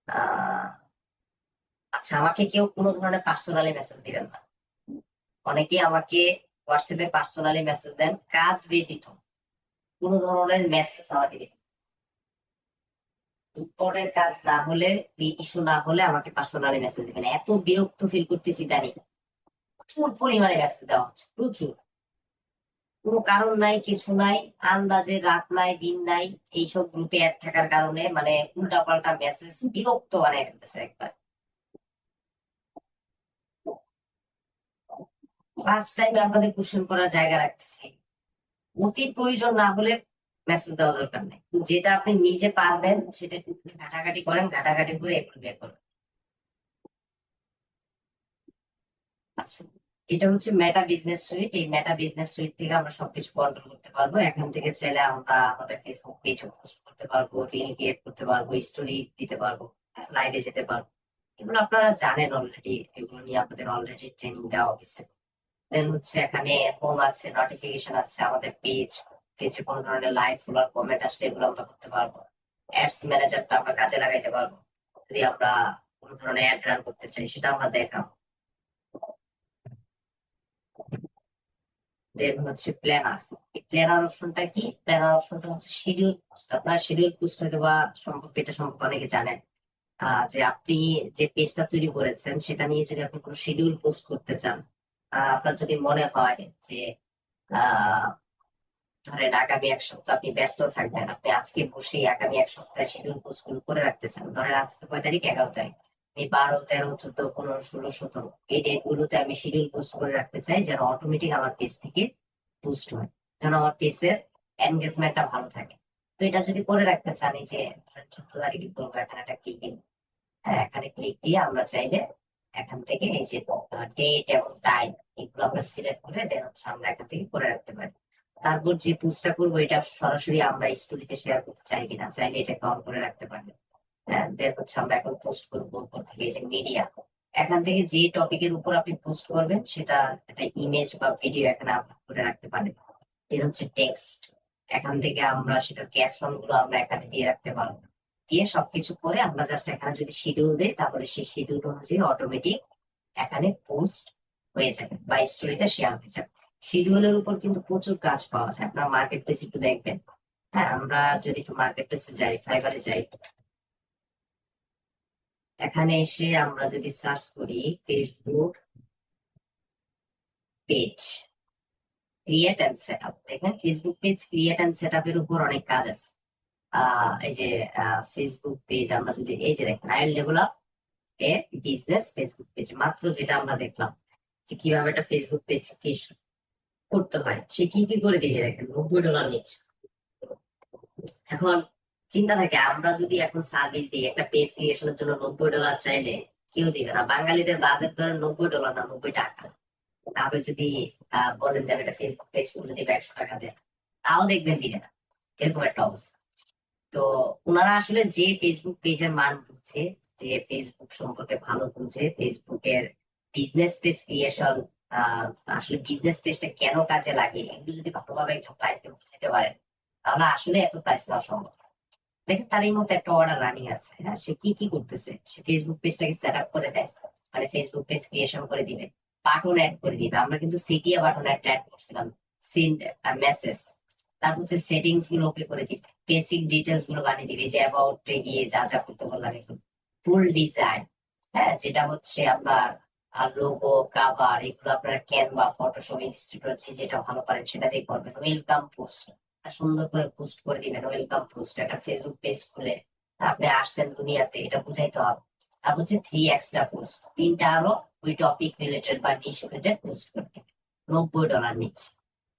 S1: আহ আচ্ছা, আমাকে কেউ কোনো ধরনের পার্সোনালি মেসেজ দিবেন না। অনেকেই আমাকে হোয়াটসঅ্যাপে পার্সোনালি মেসেজ দেন, কাজ ব্যতীত কোনো ধরনের মেসেজ আমাকে দিবেন না। ইম্পর্টেন্ট কাজ না হলে, ইস্যু না হলে আমাকে পার্সোনালি মেসেজ দিবেন। এত বিরক্ত ফিল করতেছি জানি, প্রচুর পরিমাণে মেসেজ দেওয়া হচ্ছে, প্রচুর, কোনো কারণ নাই, কিছু নাই, আন্দাজে রাত নাই দিন নাই, এইসব গ্রুপে অ্যাড থাকার কারণে মানে উল্টা পাল্টা মেসেজ, বিরক্ত বানিয়ে ফেলতেছে একবার। লাস্ট টাইমে আপনাদের কোশ্চেন করার জায়গা রাখতেছি, অতি প্রয়োজন না হলে মেসেজ দেওয়া দরকার নেই। যেটা আপনি নিজে পারবেন সেটা একটু ঘাটাঘাটি করেন, ঘাটাঘাটি করে একটু বের করেন। আচ্ছা, এটা হচ্ছে মেটা বিজনেস সুইট। এই মেটা বিজনেস সুইট থেকে আমরা সবকিছু কন্ট্রোল করতে পারবো। এখান থেকে চাইলে আমরা আমাদের ফেসবুক পেজ পোস্ট করতে পারবো, রিল ক্রিয়েট করতে পারবো, স্টোরি দিতে পারবো, লাইভে যেতে পারবো। এগুলো আপনারা জানেন অলরেডি, এগুলো নিয়ে আপনাদের অলরেডি ট্রেনিং দেওয়া হয়েছে। দেন হচ্ছে এখানে হোম আছে, নোটিফিকেশন আছে, আমাদের পেজে কোনো ধরনের লাইক ফলোয়ার কমেন্ট আসলে এগুলো আমরা করতে পারবো। অ্যাডস ম্যানেজারটা আমরা কাজে লাগাইতে পারবো যদি আমরা কোনো ধরনের অ্যাড রান করতে চাই, সেটা আমরা দেখাবো। দেন হচ্ছে প্ল্যানার। এই প্ল্যানার অপশনটা কি? প্ল্যানার অপশনটা হচ্ছে শিডিউল পোস্ট। আপনার শিডিউল পোস্ট হয়তো বা সম্পর্কে, এটা সম্পর্কে অনেকে জানেন যে আপনি যে পেজটা তৈরি করেছেন সেটা নিয়ে যদি আপনি কোনো শিডিউল পোস্ট করতে চান, আপনার যদি মনে হয় যে আহ ধরেন আগামী এক সপ্তাহ আপনি ব্যস্ত থাকবেন, আপনি আজকে বসে আগামী এক সপ্তাহে শিডিউল পোস্ট গুলো করে রাখতে চান। ধরেন আজকে কয় তারিখ? 11 তারিখ। আমি 12, 13, 14, 15, 16, 17 এই ডেট গুলোতে আমি শিডিউল পোস্ট করে রাখতে চাই, যেন অটোমেটিক আমার পেজ থেকে পোস্ট হয়, যেন আমার পেজের এনগেজমেন্টটা ভালো থাকে। তো এটা যদি করে রাখতে চান, এই যে ধরেন 14 তারিখে করবো, এখানে একটা ক্লিক দিন। হ্যাঁ, এখানে ক্লিক দিয়ে আমরা চাইলে এখান থেকে এই যে ডেট এবং টাইম এগুলো আমরা সিলেক্ট করে দেন হচ্ছে আমরা এখান থেকে করে রাখতে পারি। তারপর যে পোস্টটা করবো এটা সরাসরি আমরা স্টোরিতে শেয়ার করতে চাই কিনা, চাইলে এটা অন করে রাখতে পারবে। হ্যাঁ, দেন হচ্ছে আমরা এখন পোস্ট করবো উপর থেকে এই যে মিডিয়া। এখান থেকে যে টপিকের উপর আপনি পোস্ট করবেন সেটা একটা ইমেজ বা ভিডিও এখানে আপলোড করে রাখতে পারেন। এর হচ্ছে টেক্সট। এখান থেকে আমরা সেটার ক্যাপশন গুলো আমরা এখানে দিয়ে রাখতে পারবো। দিয়ে সবকিছু করে আমরা জাস্ট এখানে যদি শিডিউল দেই, তাহলে সেই শিডিউল অনুযায়ী অটোমেটিক এখানে পোস্ট হয়ে যাবে বা স্টোরিতে শেয়ার হয়ে যাবে। শিডিউলের উপর কিন্তু প্রচুর কাজ পাওয়া যায়, আপনার মার্কেট প্লেস একটু দেখবেন। হ্যাঁ, আমরা যদি একটু মার্কেট প্লেসে যাই, ফাইবারে যাই, এখানে এসে আমরা যদি সার্চ করি Facebook page create and set up, দেখেন Facebook page create and set আপের উপর অনেক কাজ আছে। এই যে ফেসবুক পেজ আমরা যদি এই যে দেখেন, I will develop a business Facebook page, মাত্র যেটা আমরা দেখলাম যে কিভাবে একটা ফেসবুক পেজ কি করতে হয়, সে কি কি করে দিয়ে দেখেন $90 নিচ্ছে। এখন চিন্তা থাকে, আমরা যদি এখন সার্ভিস দিই একটা পেজ ক্রিয়েশনের জন্য $90 চাইলে কেউ দিবে না। বাঙালিদের বাজেট ধরেন $90 না, 90 টাকা। তাহলে যদি বলেন যে আমি একটা ফেসবুক পেজ খুলে দিবে 100 টাকা দিয়ে, তাও দেখবেন দিবে না। এরকম একটা অবস্থা। তো ওনারা আসলে যে ফেসবুক পেজের মান বুঝছে, যে ফেসবুক সম্পর্কে ভালো বুঝে, ফেসবুকের বিজনেস পেজ ক্রিয়েশন, আসলে বিজনেস পেজটা কেন কাজে লাগে, এগুলো যদি ভালোভাবে একজন ক্লায়েন্টকে বুঝতে পারেন, তাহলে আসলে এত প্রাইস দেওয়া সম্ভব না। দেখেন তার এই মতো একটা অর্ডার রানিং আছে। হ্যাঁ, সে কি কি করতেছে, সে ফেসবুক পেজটাকে সেট আপ করে দেয়, মানে ফেসবুক পেজ ক্রিয়েশন করে দিবে, বাটন অ্যাড করে দিবে। আমরা কিন্তু সিটিএ বাটন একটা অ্যাড করছিলাম, সেন্ড মেসেজ। তারপর হচ্ছে সেটিংস গুলো ওকে করে দিবে, বেসিক ডিটেলস গুলো বানিয়ে দিবে, যে অ্যাবাউট গিয়ে যা যা করতে বললাম, ফুল ডিজাইন। হ্যাঁ, যেটা হচ্ছে আপনার লোগো, কাভার, এগুলো আপনার ক্যানভা, ফটোশপ, ইনস্টিটিউট যেটা ভালো পারেন সেটা দিয়ে করবেন। ওয়েলকাম পোস্ট সুন্দর করে পোস্ট করে দিবেন, ওয়েলকাম পোস্ট একটা ফেসবুক পেজ খুলে আপনি আসছেন দুনিয়াতে, এটা বুঝাইতে হবে। তারপর হচ্ছে 3 এক্সট্রা পোস্ট, তিনটা আরো ওই টপিক রিলেটেড বা নিশ রিলেটেড পোস্ট করে দিবেন। $90 নিচ্ছে।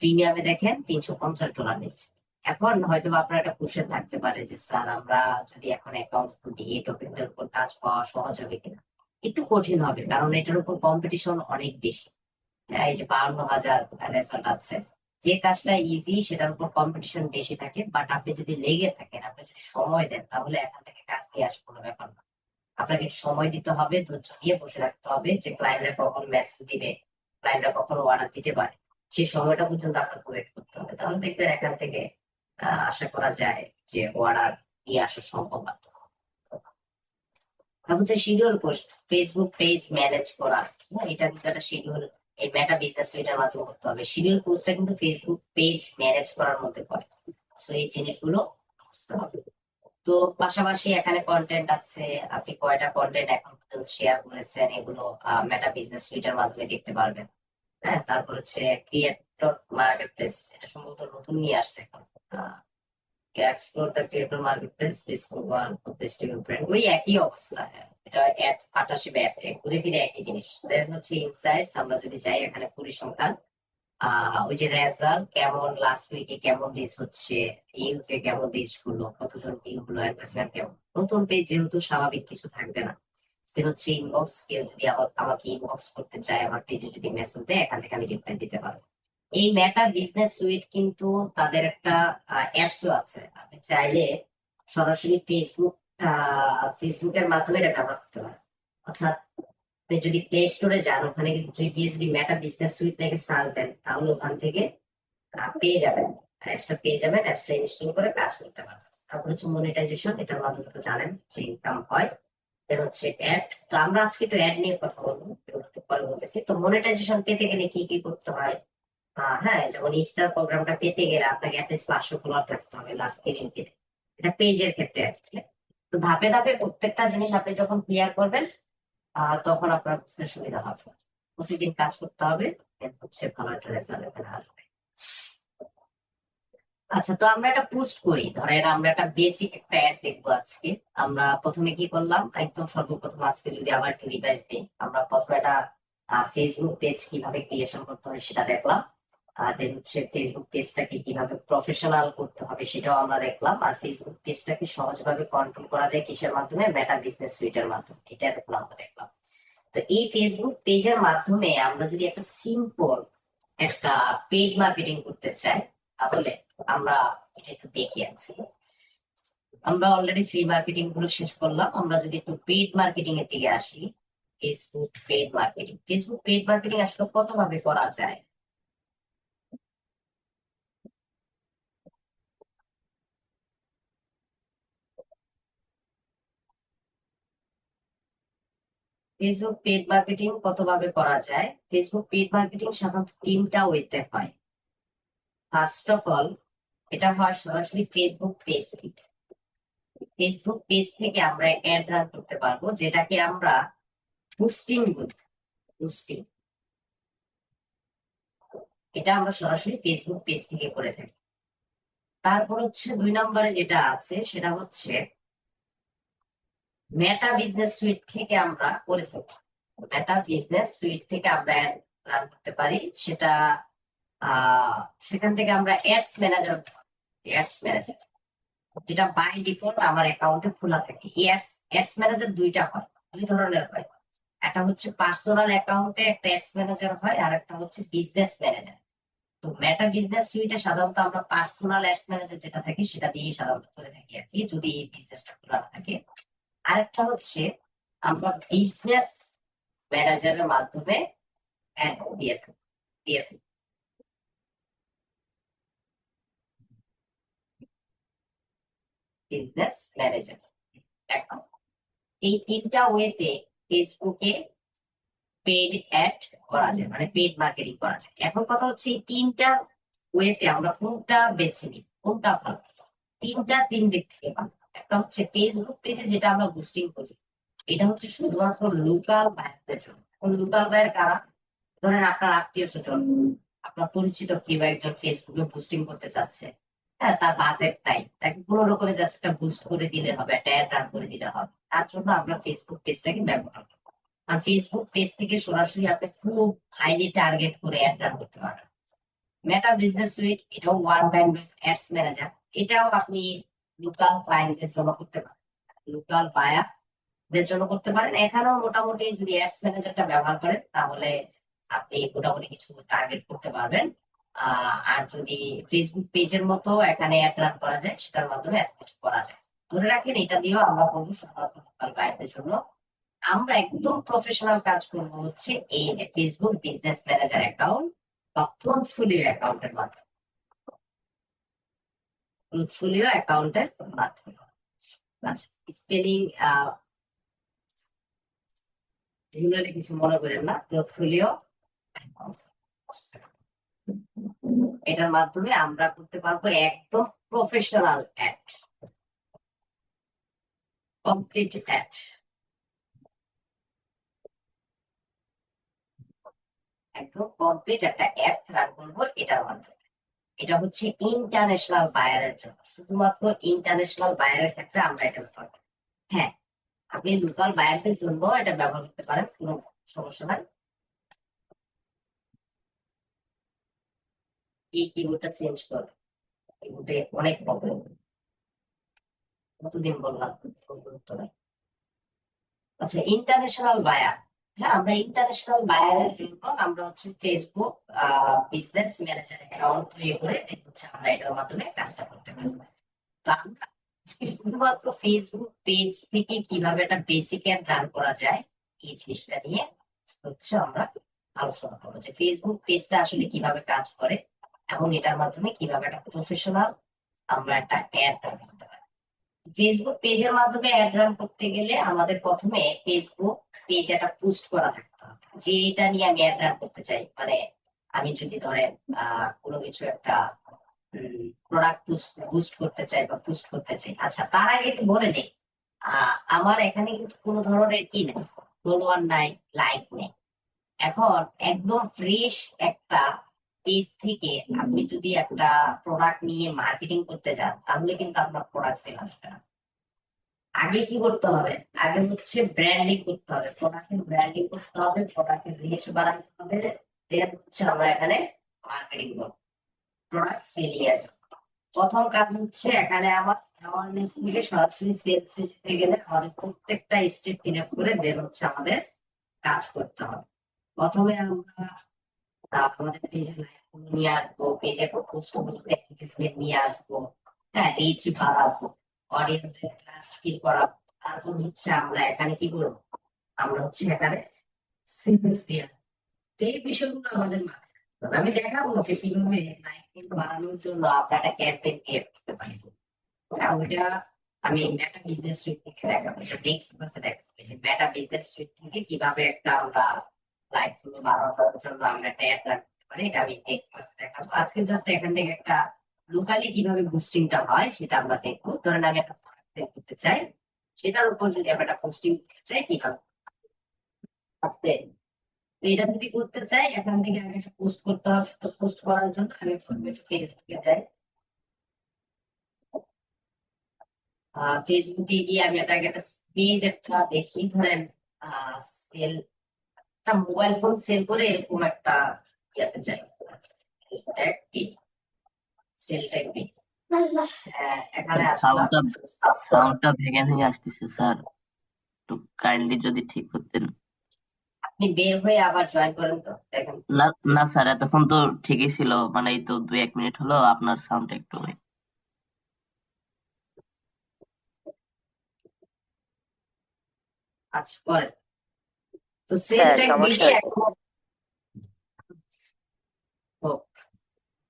S1: প্রিমিয়ামে দেখেন $350 নিচ্ছে। এখন হয়তো বা আপনার একটা কোশ্চেন থাকতে পারে যে স্যার আমরা যদি এখন অ্যাকাউন্ট খুলি এই টপিকের উপর কাজ পাওয়া সহজ হবে কিনা? একটু কঠিন হবে, কারণ এটার উপর কম্পিটিশন অনেক বেশি। হ্যাঁ, এই যে 52,000 রেজাল্ট আছে, যে কাজটা ইজি সেটার উপর কম্পিটিশন বেশি থাকে। বাট আপনি যদি লেগে থাকেন, আপনি যদি সময় দেন, তাহলে এখান থেকে কাজ দিয়ে আসে কোনো ব্যাপার না। আপনাকে একটু সময় দিতে হবে, ধৈর্য নিয়ে বসে থাকতে হবে, যে ক্লায়েন্টরা কখন মেসেজ দিবে, ক্লায়েন্টরা কখন অর্ডার দিতে পারে, সেই সময়টা পর্যন্ত আপনাকে ওয়েট করতে হবে। তাহলে দেখবেন এখান থেকে আশা করা যায় যে অর্ডার নিয়ে আসা সম্ভব। তারপর হচ্ছে schedule post, Facebook page manage করা। হ্যাঁ, এটা কিন্তু একটা শিডিউল, এই মেটা বিজনেস সুইটের মাধ্যমে করতে হবে। শিডিউল পোস্টটা কিন্তু ফেসবুক পেজ ম্যানেজ করার মধ্যে পড়ে। সো এই জিনিসগুলো বুঝতে হবে। তো পাশাপাশি এখানে কন্টেন্ট আছে, আপনি কয়টা কন্টেন্ট এখন পর্যন্ত শেয়ার করেছেন এগুলো মেটা বিজনেস সুইটের মাধ্যমে দেখতে পারবেন। হ্যাঁ, তারপর হচ্ছে ক্রিয়েটর মার্কেট প্লেস, এটা সম্ভবত নতুন নিয়ে আসছে এখন। Explore the creator market place, discover festival brand, ওই একই অবস্থা। হ্যাঁ, এটা এক পার্টনারশিপ, ঘুরে ফিরে একই জিনিস। দেন হচ্ছে ইনসাইটস, আমরা যদি যাই এখানে পরিসংখ্যান, ওই যে রেজাল্ট কেমন, লাস্ট উইকে কেমন রিচ হচ্ছে, এই উইকে কেমন রিচ হলো, কতজন ভিউ হলো, অ্যাডভার্টাইজমেন্ট কেমন। নতুন পেজ যেহেতু স্বাভাবিক কিছু থাকবে না, সেটা হচ্ছে ইনবক্স, কেউ যদি আমাকে ইনবক্স করতে চায়, আমার পেজে যদি মেসেজ দেয়, এখান থেকে আমি রিপ্লাই দিতে পারবো। এই মেটা বিজনেস সুইট কিন্তু তাদের একটা অ্যাপসও আছে, আপনি চাইলে সরাসরি ফেসবুকের মাধ্যমে এটা ব্যবহার করতে পারেন। অর্থাৎ আপনি যদি প্লে স্টোরে যান, ওখানে গিয়ে যদি মেটা বিজনেস সুইট লিখে সার্চ দেন, তাহলে ওখান থেকে পেয়ে যাবেন, অ্যাপসটা পেয়ে যাবেন, অ্যাপসটা ইনস্টল করে কাজ করতে পারবেন। তারপর হচ্ছে মনিটাইজেশন, এটার মাধ্যমে তো জানেন যে ইনকাম হয়। দেন হচ্ছে অ্যাড। তো আমরা আজকে একটু অ্যাড নিয়ে কথা বলবো, একটু পরে বলতেছি। তো মনিটাইজেশন পেতে গেলে কি কি করতে হয়? হ্যাঁ, যেমন স্টার প্রোগ্রামটা পেতে গেলে আপনাকে অ্যাটলিস্ট 500 ফলোয়ার থাকতে হবে লাস্ট 30 দিনে। এটা পেজের ক্ষেত্রে actually। তো ধাপে ধাপে প্রত্যেকটা জিনিস আপনি যখন ক্লিয়ার করবেন, তখন আপনার বুঝতে সুবিধা হবে। প্রতিদিন কাজ করতে হবে, then হচ্ছে ভালো একটা রেজাল্ট এখানে আসবে। আচ্ছা, তো আমরা একটা পোস্ট করি, ধরেন আমরা একটা বেসিক একটা অ্যাড দেখবো আজকে। আমরা প্রথমে কি করলাম, একদম সর্বপ্রথম আজকে যদি আবার একটু রিভাইজ দিই, আমরা প্রথমে একটা ফেসবুক পেজ কিভাবে ক্রিয়েশন করতে হয় সেটা দেখলাম। আর দেন হচ্ছে ফেসবুক পেজটাকে কিভাবে প্রফেশনাল করতে হবে সেটাও আমরা দেখলাম। আর ফেসবুক পেজটাকে সহজভাবে কন্ট্রোল করা যায় কিসের মাধ্যমে, মেটা বিজনেস সুইটের মাধ্যমে, এটা এখন আমরা দেখলাম। তো এই ফেসবুক পেজের মাধ্যমে আমরা যদি একটা সিম্পল একটা পেজ মার্কেটিং করতে চাই, তাহলে আমরা এটা একটু দেখি আছি। আমরা অলরেডি ফ্রি মার্কেটিং গুলো শেষ করলাম, আমরা যদি একটু পেইড মার্কেটিং এর দিকে আসি। ফেসবুক পেইড মার্কেটিং আসলে কত ভাবে করা যায়? ফেসবুক পেইড মার্কেটিং কত ভাবে করা যায়? ফেসবুক পেইড মার্কেটিং সাধারণত তিনটা ওয়েতে হয়। ফার্স্ট অফ অল, এটা হয় সরাসরি ফেসবুক পেজ থেকে আমরা অ্যাড রান করতে পারবো, যেটাকে আমরা বুস্টিং বলি। বুস্টিং, এটা আমরা সরাসরি ফেসবুক পেজ থেকে করে থাকি। তারপর হচ্ছে 2 নম্বরে যেটা আছে, সেটা হচ্ছে মেটা বিজনেস সুইট থেকে আমরা করে থাকি। মেটা বিজনেস সুইট থেকে আমরা অ্যাড রান করতে পারি, সেটা আহ সেখান থেকে আমরা অ্যাডস ম্যানেজার, যেটা বাই ডিফল্ট আমার অ্যাকাউন্টে খোলা থাকে। এই অ্যাডস ম্যানেজার দুইটা হয়, 2 ধরনের হয়। একটা হচ্ছে পার্সোনাল অ্যাকাউন্টে একটা অ্যাডস ম্যানেজার হয়, আর একটা হচ্ছে বিজনেস ম্যানেজার। তো মেটা বিজনেস সুইটে সাধারণত আমরা পার্সোনাল অ্যাডস ম্যানেজার যেটা থাকে সেটা দিয়ে সাধারণত করে থাকি আর কি, যদি বিজনেসটা খোলা না থাকে। আরেকটা হচ্ছে আমরা বিজনেস ম্যানেজারের মাধ্যমে অ্যাড দিয়ে থাকি। বিজনেস ম্যানেজার অ্যাকাউন্ট, এই তিনটা ওয়েতে ফেসবুকে পেড অ্যাড করা যায়, মানে পেড মার্কেটিং করা যায়। এখন কথা হচ্ছে এই তিনটা ওয়েতে আমরা কোনটা বেছে নিই, কোনটা ভালো। তিন দিক থেকে ভালো। একটা হচ্ছে ফেসবুক পেজে যেটা আমরা বুস্টিং করি, এটা হচ্ছে শুধুমাত্র লোকাল বায়ারদের জন্য। লোকাল বায়ার কারা? ধরেন আপনার আত্মীয় স্বজন, আপনার পরিচিত কেউ একজন ফেসবুকে বুস্টিং করতে চাচ্ছে। হ্যাঁ, তার বাজেট নাই, তাকে কোনো রকমে জাস্ট একটা বুস্ট করে দিলে হবে, একটা অ্যাড রান করে দিলে হবে। তার জন্য আমরা ফেসবুক পেজটাকে ব্যবহার করি। আর ফেসবুক পেজ থেকে সরাসরি আপনি খুব হাইলি টার্গেট করে অ্যাড রান করতে পারেন। মেটা বিজনেস সুইট, এটাও one kind of ads manager. এটাও আপনি লোকাল ক্লায়েন্টদের জন্য করতে পারেন, লোকাল বায়ারদের জন্য করতে পারেন। এখানেও মোটামুটি যদি অ্যাডস ম্যানেজারটা ব্যবহার করেন, তাহলে আপনি মোটামুটি কিছু টার্গেট করতে পারবেন। আর যদি ফেসবুক পেজের মতো এখানে অ্যাড রান করা যায়, সেটার মাধ্যমে এত কিছু করা যায়। ধরে রাখেন এটা দিয়েও আমরা করবো শুধুমাত্র লোকাল বায়ারদের জন্য। আমরা একদম প্রফেশনাল কাজ করবো হচ্ছে এই যে ফেসবুক বিজনেস ম্যানেজার অ্যাকাউন্ট বা পোর্টফোলিও অ্যাকাউন্টের মাধ্যমে। পোর্টফোলিও অ্যাকাউন্টের মাধ্যমে, আচ্ছা, স্পেলিং ভুল হলে কিছু মনে করেন না। পোর্টফোলিও এটার মাধ্যমে আমরা করতে পারবো একদম প্রফেশনাল অ্যাড, কমপ্লিট অ্যাড, একদম কমপ্লিট একটা অ্যাড রান করবো এটার মাধ্যমে। এটা হচ্ছে ইন্টারন্যাশনাল বায়ারের জন্য, শুধুমাত্র ইন্টারন্যাশনাল বায়ারের ক্ষেত্রে আমরা এটা ব্যবহার করি। হ্যাঁ, আপনি লোকাল বায়ারদের জন্য এটা ব্যবহার করতে পারেন, কোনো সমস্যা নাই। এই কিবোর্ডটা চেঞ্জ করো, কিবোর্ডে অনেক প্রবলেম। কতদিন বললাম কোনো গুরুত্ব নাই। আচ্ছা, ইন্টারন্যাশনাল বায়ার। হ্যাঁ, আমরা ইন্টারন্যাশনাল বায়ারের জন্য আমরা হচ্ছে ফেসবুক বিজনেস ম্যানেজার অ্যাকাউন্ট তৈরি করে হচ্ছে আমরা এটার মাধ্যমে কাজটা করতে পারবো। তো আমরা আজকে শুধুমাত্র ফেসবুক পেজ থেকে কিভাবে একটা বেসিক অ্যাড রান করা যায় এই জিনিসটা নিয়ে হচ্ছে আমরা আলোচনা করবো, যে ফেসবুক পেজটা আসলে কিভাবে কাজ করে এবং এটার মাধ্যমে কিভাবে একটা প্রফেশনাল আমরা একটা অ্যাড রান করতে পারি। ফেসবুক পেজের মাধ্যমে অ্যাড রান করতে গেলে আমাদের প্রথমে ফেসবুক পেজ একটা পোস্ট করা থাকতে হবে, যে এটা নিয়ে আমি অ্যাড রান করতে চাই। মানে আমি যদি ধরেন কোনো কিছু একটা প্রোডাক্ট বুস্ট করতে চাই বা পোস্ট করতে চাই। আচ্ছা, তার আগে একটু বলে নেই, আমার এখানে কিন্তু কোনো ধরনের কি নেই, ফলোয়ার নাই, লাইক নেই। এখন একদম ফ্রেশ একটা পেজ থেকে আপনি যদি একটা প্রোডাক্ট নিয়ে মার্কেটিং করতে চান, তাহলে কিন্তু আপনার প্রোডাক্ট সেল আসবে না। আগে কি করতে হবে? আগে হচ্ছে ব্র্যান্ডিং করতে হবে, প্রোডাক্টের ব্র্যান্ডিং করতে হবে, প্রোডাক্টের রিচ বাড়াতে হবে, দেন হচ্ছে আমরা এখানে মার্কেটিং করবো প্রোডাক্ট সেলিং এর জন্য। প্রথম কাজ হচ্ছে এখানে আমার অ্যাওয়ারনেস থেকে সরাসরি সেলসে যেতে গেলে আমাদের প্রত্যেকটা স্টেপ ফিল আপ করে দেন হচ্ছে আমাদের কাজ করতে হবে। প্রথমে আমরা আমাদের পেজে লাইভ নিয়ে আসবো, পেজে পোস্ট গুলোতে এনগেজমেন্ট নিয়ে আসবো, হ্যাঁ, রিচ বাড়াবো, অডিয়েন্সের ট্রাস্ট ফিল করাবো। তারপর হচ্ছে আমরা এখানে কি করবো, আমরা হচ্ছে এখানে সেলস দিয়ে তো এই বিষয়গুলো আমাদের মাথায় রাখতে হবে। আমি দেখাবো যে কিভাবে লাইভ বাড়ানোর জন্য আমরা একটা ক্যাম্পেইন ক্রিয়েট করতে পারি। ওইটা আমি মেটা বিজনেস সুইট থেকে দেখাবো, এটা নেক্সট ক্লাসে দেখাবো যে মেটা বিজনেস সুইট থেকে কিভাবে একটা আমরা লাইভ গুলো বাড়ানোর জন্য আমরা একটা অ্যাড রাখতে পারি। এটা আমি নেক্সট ক্লাসে দেখাবো। আজকে জাস্ট এখান থেকে একটা লোকালি কিভাবে বুস্টিংটা হয় সেটা আমরা দেখবো। ধরেন আমি একটা প্রোডাক্ট সেল করতে চাই, সেটার উপর যদি আমরা একটা পোস্টিং করতে চাই কিভাবে করতে। তো এটা যদি করতে চাই, এখান থেকে আগে একটা পোস্ট করতে হবে। তো পোস্ট করার জন্য আমি ফেসবুকে যাই, ফেসবুকে গিয়ে আমি এটাকে একটা পেজ একটা দেখি, ধরেন সেল, একটা মোবাইল ফোন সেল করে এরকম একটা ইয়াতে যাই, সেল ট্যাগ। এখানে আসলাম।
S4: সাউন্ডটা সাউন্ডটা ভেঙে ভেঙে আসতেছে স্যার, একটু কাইন্ডলি যদি ঠিক করতেন।
S1: আপনি বের হয়ে আবার জয়েন করেন তো দেখেন।
S4: না না স্যার, এতক্ষণ তো ঠিকই ছিল, মানে এই তো 2-1 মিনিট হলো আপনার সাউন্ডটা একটু
S1: আচ্ছা, করেন। তো সেল
S5: স্যার
S1: ট্যাগ
S5: সমস্যা
S1: বিডি
S5: হচ্ছে।
S1: এখন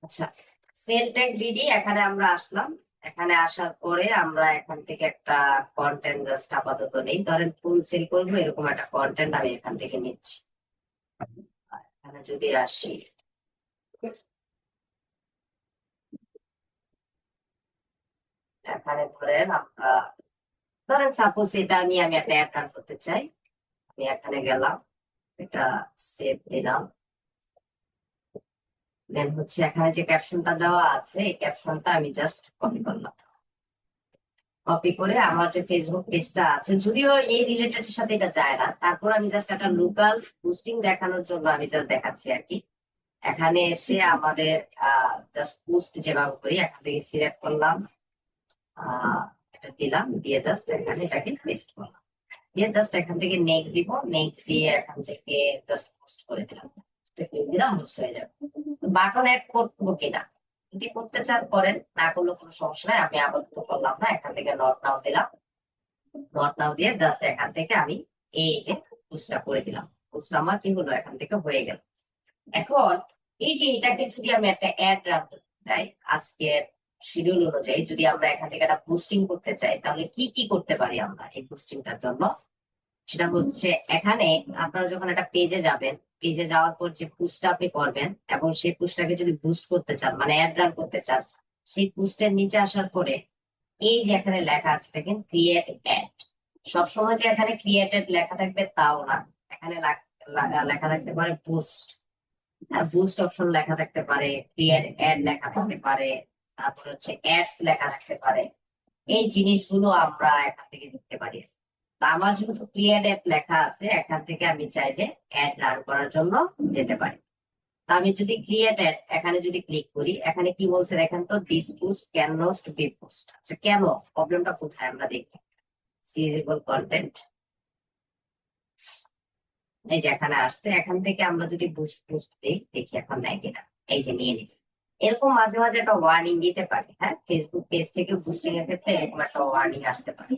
S1: আচ্ছা, সেল ট্যাগ বিডি এখানে আমরা আসলাম। এখানে আসার পরে আমরা এখান থেকে একটা কন্টেন্ট জাস্ট আপাতত নেই, ধরেন ফুল সেল করবো এরকম একটা কন্টেন্ট আমি এখান থেকে নিচ্ছি। এখানে যদি আসি, এখানে ধরেন সাপোজ এটা নিয়ে আমি একটা অ্যাড রান করতে চাই। আমি এখানে গেলাম, এটা সেভ দিলাম, দেন হচ্ছে এখানে যে ক্যাপশনটা দেওয়া আছে এই ক্যাপশনটা আমি জাস্ট কপি করলাম। কপি করে আমার যে ফেসবুক পেজটা আছে, যদিও এই রিলেটেড এর সাথে এটা যায় না, তারপর আমি জাস্ট একটা লোকাল বুস্টিং দেখানোর জন্য আমি জাস্ট দেখাচ্ছি আর কি। এখানে এসে আমাদের জাস্ট পোস্ট যেভাবে করি এখান থেকে সিলেক্ট করলাম, এটা দিলাম, দিয়ে জাস্ট এখানে এটাকে পেস্ট করলাম, দিয়ে জাস্ট এখান থেকে নেক্সট দিব, নেক্সট দিয়ে এখান থেকে জাস্ট পোস্ট করে দিলাম, দিলাম, পোস্ট হয়ে যাবে। বাটন অ্যাড করবো কিনা, যদি করতে চান করেন, না করলে কোনো সমস্যা নাই। আমি আপাতত করলাম না, এখান থেকে নট নাও দিলাম, নট নাও দিয়ে জাস্ট এখান থেকে আমি এই যে পোস্টটা করে দিলাম, পোস্ট আমার কি হলো এখান থেকে হয়ে গেল। এখন এই যে এটাকে যদি আমি একটা অ্যাড রান করতে চাই, আজকের শিডিউল অনুযায়ী যদি আমরা এখান থেকে একটা পোস্টিং করতে চাই, তাহলে কি কি করতে পারি আমরা এই পোস্টিংটার জন্য? সেটা হচ্ছে এখানে আপনারা যখন একটা পেজে যাবেন, পেজে যাওয়ার পর যে পোস্টটা আপনি করবেন এবং সেই পোস্টটাকে যদি বুস্ট করতে চান, মানে অ্যাড রান করতে চান, সেই পোস্টের নিচে আসার পরে এই যে এখানে লেখা আছে দেখেন ক্রিয়েট অ্যাড। সবসময় যে এখানে ক্রিয়েটেড লেখা থাকবে তাও না, এখানে লেখা থাকতে পারে বুস্ট, বুস্ট অপশন লেখা থাকতে পারে, ক্রিয়েট অ্যাড লেখা থাকতে পারে, তারপর হচ্ছে অ্যাডস লেখা থাকতে পারে। এই জিনিসগুলো আমরা এখান থেকে দেখতে পারি। তো আমার যেহেতু ক্রিয়েট অ্যাড লেখা আছে, এখান থেকে আমি চাইলে অ্যাড রান করার জন্য যেতে পারি। আমি যদি ক্রিয়েট অ্যাড এখানে যদি ক্লিক করি, এখানে কি বলছে দেখেন তো, this post can not be post. আচ্ছা কেন, প্রবলেমটা কোথায় আমরা দেখি। সিজেবল কন্টেন্ট, এই যে এখানে আসছে, এখান থেকে আমরা যদি বুস্ট পোস্ট দিই, দেখি এখন নেয় কিনা। এই যে নিয়ে নিচ্ছে। এরকম মাঝে মাঝে একটা ওয়ার্নিং দিতে পারে, হ্যাঁ, ফেসবুক পেজ থেকে বুস্টিং এর ক্ষেত্রে এরকম একটা ওয়ার্নিং আসতে পারে।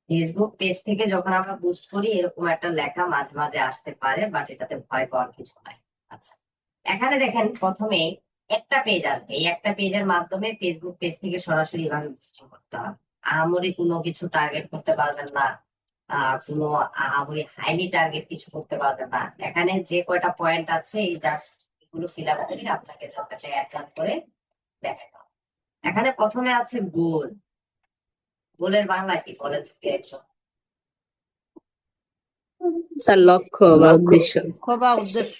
S1: ফেসবুক পেজ থেকে যখন আমরা বুস্ট করি এরকম একটা লেখা মাঝে মাঝে আসতে পারে, বাট এটাতে ভয় পাওয়ার কিছু নাই। আচ্ছা, এখানে দেখেন প্রথমে একটা পেজ আসবে, এই একটা পেজের মাধ্যমে ফেসবুক পেজ থেকে সরাসরি এভাবে বুস্টিং করতে হবে। আহামরি কোনো কিছু টার্গেট করতে পারবেন না, কোনো আহামরি হাইলি টার্গেট কিছু করতে পারবেন না। এখানে যে কয়টা পয়েন্ট আছে এই জাস্ট এগুলো ফিল আপ করে আপনাকে যতটা অ্যাট্রাক্ট করে দেখাতে হবে। এখানে প্রথমে আছে গোল। গোলের বাংলা কি বলেন তো একজন?
S2: স্যার লক্ষ্য বা উদ্দেশ্য।
S5: লক্ষ্য বা উদ্দেশ্য।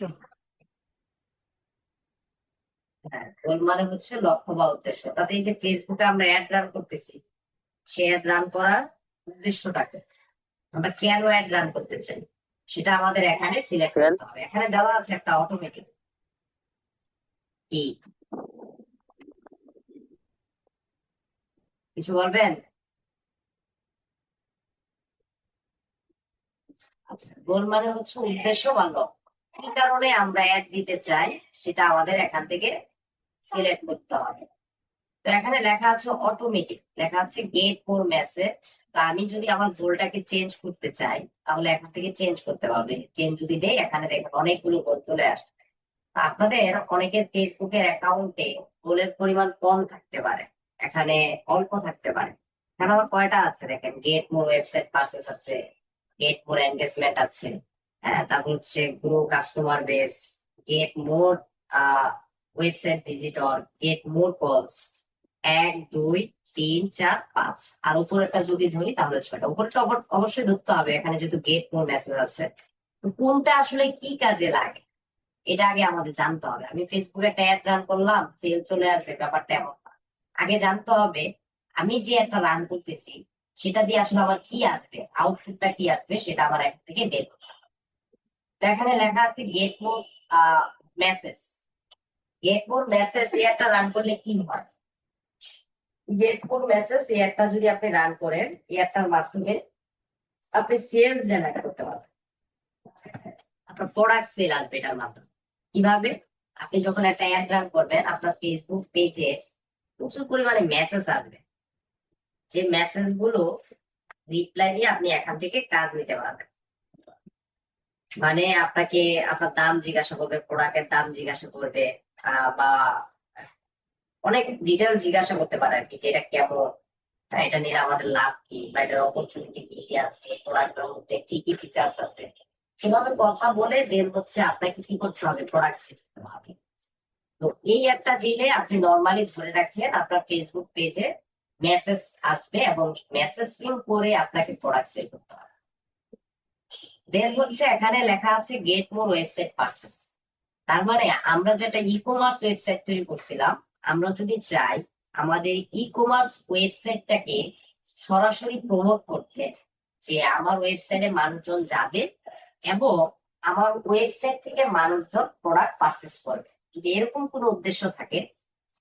S1: হ্যাঁ, গোল মানে হচ্ছে লক্ষ্য বা উদ্দেশ্য। তাতে এই যে ফেসবুকে আমরা অ্যাড রান করতেছি, সে অ্যাড রান করার উদ্দেশ্যটাকে, আমরা কেন অ্যাড রান করতে চাই সেটা আমাদের এখানে সিলেক্ট করতে হবে। এখানে দেওয়া আছে একটা অটোমেটিক কি, কিছু বলবেন? আচ্ছা, গোল মানে হচ্ছে উদ্দেশ্য বা লক্ষ্য। কি কারণে আমরা অ্যাড দিতে চাই সেটা আমাদের এখান থেকে সিলেক্ট করতে হবে। তো এখানে লেখা আছে অটোমেটিক, লেখা আছে গেট মোর মেসেজ। তো আমি যদি আমার গোলটাকে চেঞ্জ করতে চাই তাহলে এখান থেকে চেঞ্জ করতে পারবে। চেঞ্জ যদি দেই এখানে দেখেন অনেকগুলো গোল চলে আসছে। তা আপনাদের অনেকের ফেসবুকের অ্যাকাউন্টে গোলের পরিমাণ কম থাকতে পারে, এখানে অল্প থাকতে পারে। এখানে আমার কয়টা আছে দেখেন, গেট মোর ওয়েবসাইট পারচেস আছে, গেট মোর এনগেজমেন্ট আছে, তারপর হচ্ছে grow customer base, get more website visitor, get more কলস, 1 2 3 4 5। আর উপরেরটা যদি ধরি তাহলে 6টা। উপরেরটা অবশ্যই ধরতে হবে এখানে যেহেতু গেট মোর মেসেজ আছে। তো কোনটা আসলে কি কাজে লাগে এটা আগে আমাদের জানতে হবে। আমি ফেসবুকে একটা অ্যাড রান করলাম, সেল চলে আসবে, ব্যাপারটা এমন না। আগে জানতে হবে আমি যে একটা রান করতেছি সেটা দিয়ে আসলে আমার কি আসবে, আউটপুটটা কি আসবে সেটা আমার এক থেকে বের করতে হবে। তো এখানে লেখা আছে get more message. Get more message এই একটা রান করলে কি হয়, গেট মোর মেসেজ এই একটা যদি আপনি রান করেন, এই একটার মাধ্যমে আপনি সেলস জেনারেট করতে পারবেন। আপনার প্রোডাক্ট সেল আসবে এটার মাধ্যমে। কিভাবে, আপনি যখন একটা অ্যাড রান করবেন আপনার ফেসবুক পেজে প্রচুর পরিমাণে মেসেজ আসবে, যে মেসেজ গুলো রিপ্লাই দিয়ে আপনি এখান থেকে কাজ নিতে পারবেন। মানে আপনাকে আপনার দাম জিজ্ঞাসা করবে, প্রোডাক্টের দাম জিজ্ঞাসা করবে, বা অনেক ডিটেল জিজ্ঞাসা করতে পারে আর কি, যে এটা কেমন, এটা নিলে আমাদের লাভ কি, বা এটার অপরচুনিটি কি কি আছে, প্রোডাক্টের মধ্যে কি কি ফিচার্স আছে, সেভাবে কথা বলে দেন হচ্ছে আপনাকে কি করতে হবে, প্রোডাক্ট সেল করতে হবে। তো এই একটা দিলে আপনি নর্মালি ধরে রাখেন আপনার ফেসবুক পেজে মেসেজ আসবে এবং মেসেজিং করে আপনাকে প্রোডাক্ট সেল করতে হবে। দেন হচ্ছে এখানে লেখা আছে গেট মোর ওয়েবসাইট পারচেস। তার মানে আমরা যেটা ই কমার্স ওয়েবসাইট তৈরি করছিলাম, আমরা যদি চাই আমাদের ই কমার্স ওয়েবসাইটটাকে সরাসরি প্রমোট করতে, যে আমার ওয়েবসাইটে মানুষজন যাবে এবং আমার ওয়েবসাইট থেকে মানুষজন প্রোডাক্ট পারচেস করবে, যদি এরকম কোনো উদ্দেশ্য থাকে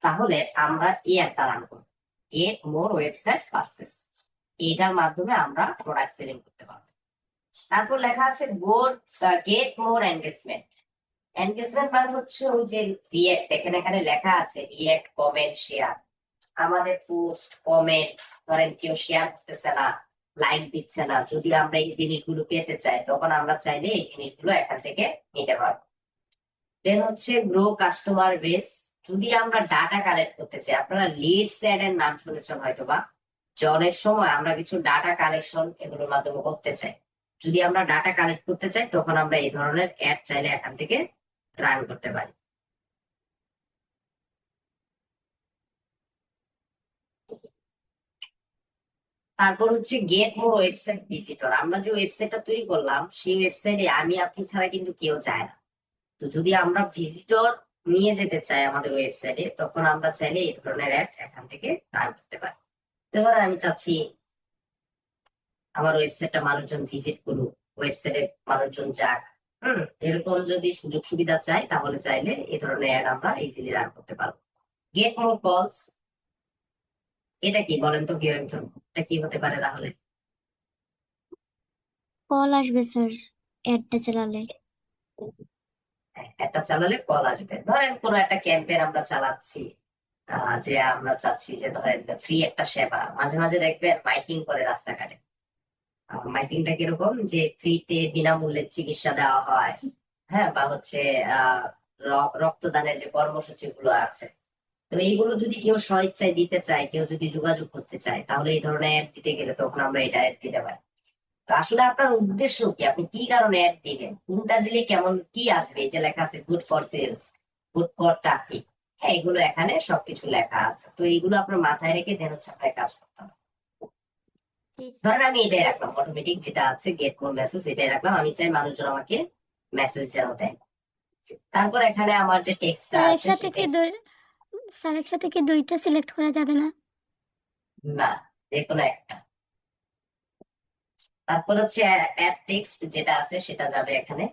S1: তাহলে আমরা এই একটা রান করবো, গেট মোর ওয়েবসাইট পারচেস। এটার মাধ্যমে আমরা প্রোডাক্ট সেলিং করতে পারবো। তারপর লেখা আছে গেট মোর এনগেজমেন্ট। এনগেজমেন্ট মানে হচ্ছে ওই যে রিয়েক্ট, দেখেন এখানে লেখা আছে রিয়েক্ট, কমেন্ট, শেয়ার। আমাদের পোস্ট কমেন্ট ধরেন কেউ শেয়ার করতেছে না, লাইক দিচ্ছে না, যদি আমরা এই জিনিসগুলো পেতে চাই তখন আমরা চাইলে এই জিনিসগুলো এখান থেকে নিতে পারবো। দেন হচ্ছে গ্রো কাস্টমার বেস। যদি আমরা ডাটা কালেক্ট করতে চাই, আপনারা লিডস অ্যাড এর নাম শুনেছেন হয়তো বা, যে অনেক সময় আমরা কিছু ডাটা কালেকশন এগুলোর মাধ্যমে করতে চাই। যদি আমরা ডাটা কালেক্ট করতে চাই তখন আমরা এই ধরনের অ্যাড চাইলে এখান থেকে রান করতে পারি। তারপর হচ্ছে গেট মোর ওয়েবসাইট ভিজিটর। আমরা যে ওয়েবসাইটটা তৈরি করলাম সেই ওয়েবসাইটে আমি আপনি ছাড়া কিন্তু কেউ যায় না। তো যদি আমরা ভিজিটর নিয়ে যেতে চাই আমাদের ওয়েবসাইটে তখন আমরা চাইলে এই ধরনের অ্যাড এখান থেকে রান করতে পারি। ধরুন আমি চাচ্ছি আমার ওয়েবসাইটটা মানুষজন ভিজিট করুক, ওয়েবসাইটে মানুষজন যাক, এরকম যদি সুযোগ সুবিধা চাই তাহলে চাইলে এই ধরনের অ্যাড আমরা ইজিলি রান করতে পারবো। গেট মোর কলস, এটা কি বলেন তো কেউ একজন, এটা কি হতে পারে তাহলে?
S3: কল আসবে স্যার অ্যাডটা চালালে।
S1: একটা চালালে কল আসবে, ধরেন কোনো একটা ক্যাম্পেইন আমরা চালাচ্ছি, যে আমরা চাচ্ছি যে ধরেন ফ্রি একটা সেবা, মাঝে মাঝে দেখবেন মাইকিং করে রাস্তাঘাটে। মাইকিংটা কিরকম, যে ফ্রিতে বিনামূল্যে চিকিৎসা দেওয়া হয়, হ্যাঁ, বা হচ্ছে আহ রক্তদানের যে কর্মসূচি গুলো আছে। তো এইগুলো যদি কেউ স্বেচ্ছায় দিতে চায়, কেউ যদি যোগাযোগ করতে চায়, তাহলে এই ধরনের অ্যাড দিতে গেলে তখন আমরা এটা অ্যাড দিতে পারি। তো আসলে আপনার উদ্দেশ্য কি, আপনি কি কারণে অ্যাড দিবেন, কোনটা দিলে কেমন কি আসবে, এই যে লেখা আছে good for sales, good for traffic, হ্যাঁ, এগুলো এখানে সবকিছু লেখা আছে। তো এইগুলো আপনার মাথায় রেখে দেন হচ্ছে আপনার কাজ করতে হবে। ধরেন আমি এটাই রাখলাম, অটোমেটিক যেটা আছে গেট মোর মেসেজ, এটাই রাখলাম। আমি চাই মানুষজন আমাকে মেসেজ যেন দেয়। তারপর এখানে আমার যে টেক্সটটা
S5: স্যার
S1: আছে
S5: একসাথে
S1: সেই
S5: কি
S1: text-
S5: দুই স্যার একসাথে কি দুইটা সিলেক্ট করা যাবে না?
S1: না, যে কোনো একটা। তারপর হচ্ছে অ্যাড টেক্সট যেটা আছে সেটা যাবে এখানে।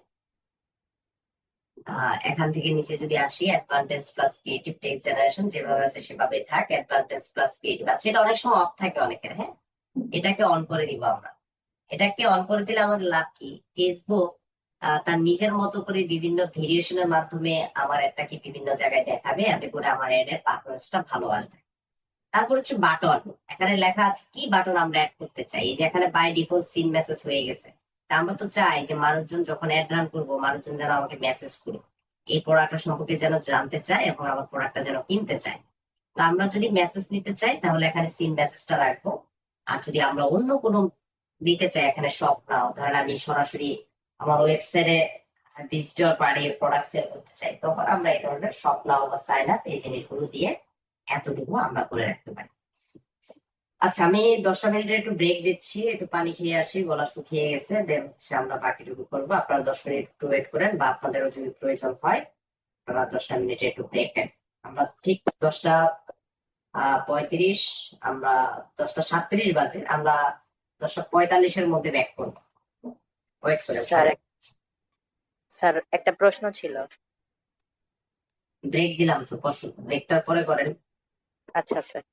S1: এখান থেকে নিচে যদি আসি, advantage plus creative text generation যেভাবে আছে সেভাবেই থাক। অ্যাডভান্টেজ প্লাস ক্রিয়েটিভ আছে, এটা অনেক সময় অফ থাকে অনেকের, হ্যাঁ, এটাকে অন করে দিব আমরা। এটাকে অন করে দিলে আমাদের লাভ কি, ফেসবুক তার নিজের মতো করে বিভিন্ন ভেরিয়েশনের মাধ্যমে আমার অ্যাডটাকে বিভিন্ন জায়গায় দেখাবে, এতে করে আমার অ্যাডের পারফরমেন্সটা ভালো আসবে। তারপর হচ্ছে বাটন, এখানে লেখা আছে কি বাটন আমরা অ্যাড করতে চাই। এই যে এখানে বাই ডিফল্ট সিন মেসেজ হয়ে গেছে, তা আমরা তো চাই যে মানুষজন যখন অ্যাড রান করবো, মানুষজন যেন আমাকে মেসেজ করুক, এই প্রোডাক্টটা সম্পর্কে যেন জানতে চায় এবং আমার প্রোডাক্টটা যেন কিনতে চায়। তা আমরা যদি মেসেজ নিতে চাই তাহলে এখানে সিন মেসেজটা রাখবো। আর যদি আমরা অন্য কোনো দিতে চাই, এখানে শপ নাও, ধরেন আমি সরাসরি আমার ওয়েবসাইটে ভিজিটর বাড়িয়ে প্রোডাক্ট সেল করতে চাই, তখন আমরা এই ধরনের শপ নাও বা সাইন আপ এই জিনিসগুলো দিয়ে এতটুকু আমরা করে রাখতে পারি। আচ্ছা, আমি 10টা মিনিটের একটু ব্রেক দিচ্ছি, একটু পানি খেয়ে আসি, গলা শুকিয়ে গেছে, দেন হচ্ছে আমরা বাকিটুকু করবো। আপনারা 10 মিনিট একটু ওয়েট করেন, বা আপনাদেরও যদি প্রয়োজন হয় আপনারা 10টা মিনিটে একটু ব্রেক নেন। আমরা ঠিক 10টা 35, আমরা 10টা 37 বাজে, আমরা 10টা 45-এর মধ্যে ব্যাক করবো। ওয়েট করেন
S2: স্যার
S1: সবাই।
S2: স্যার একটা প্রশ্ন ছিল।
S1: ব্রেক দিলাম তো, ব্রেকটার পরে করেন।
S2: আচ্ছা স্যার।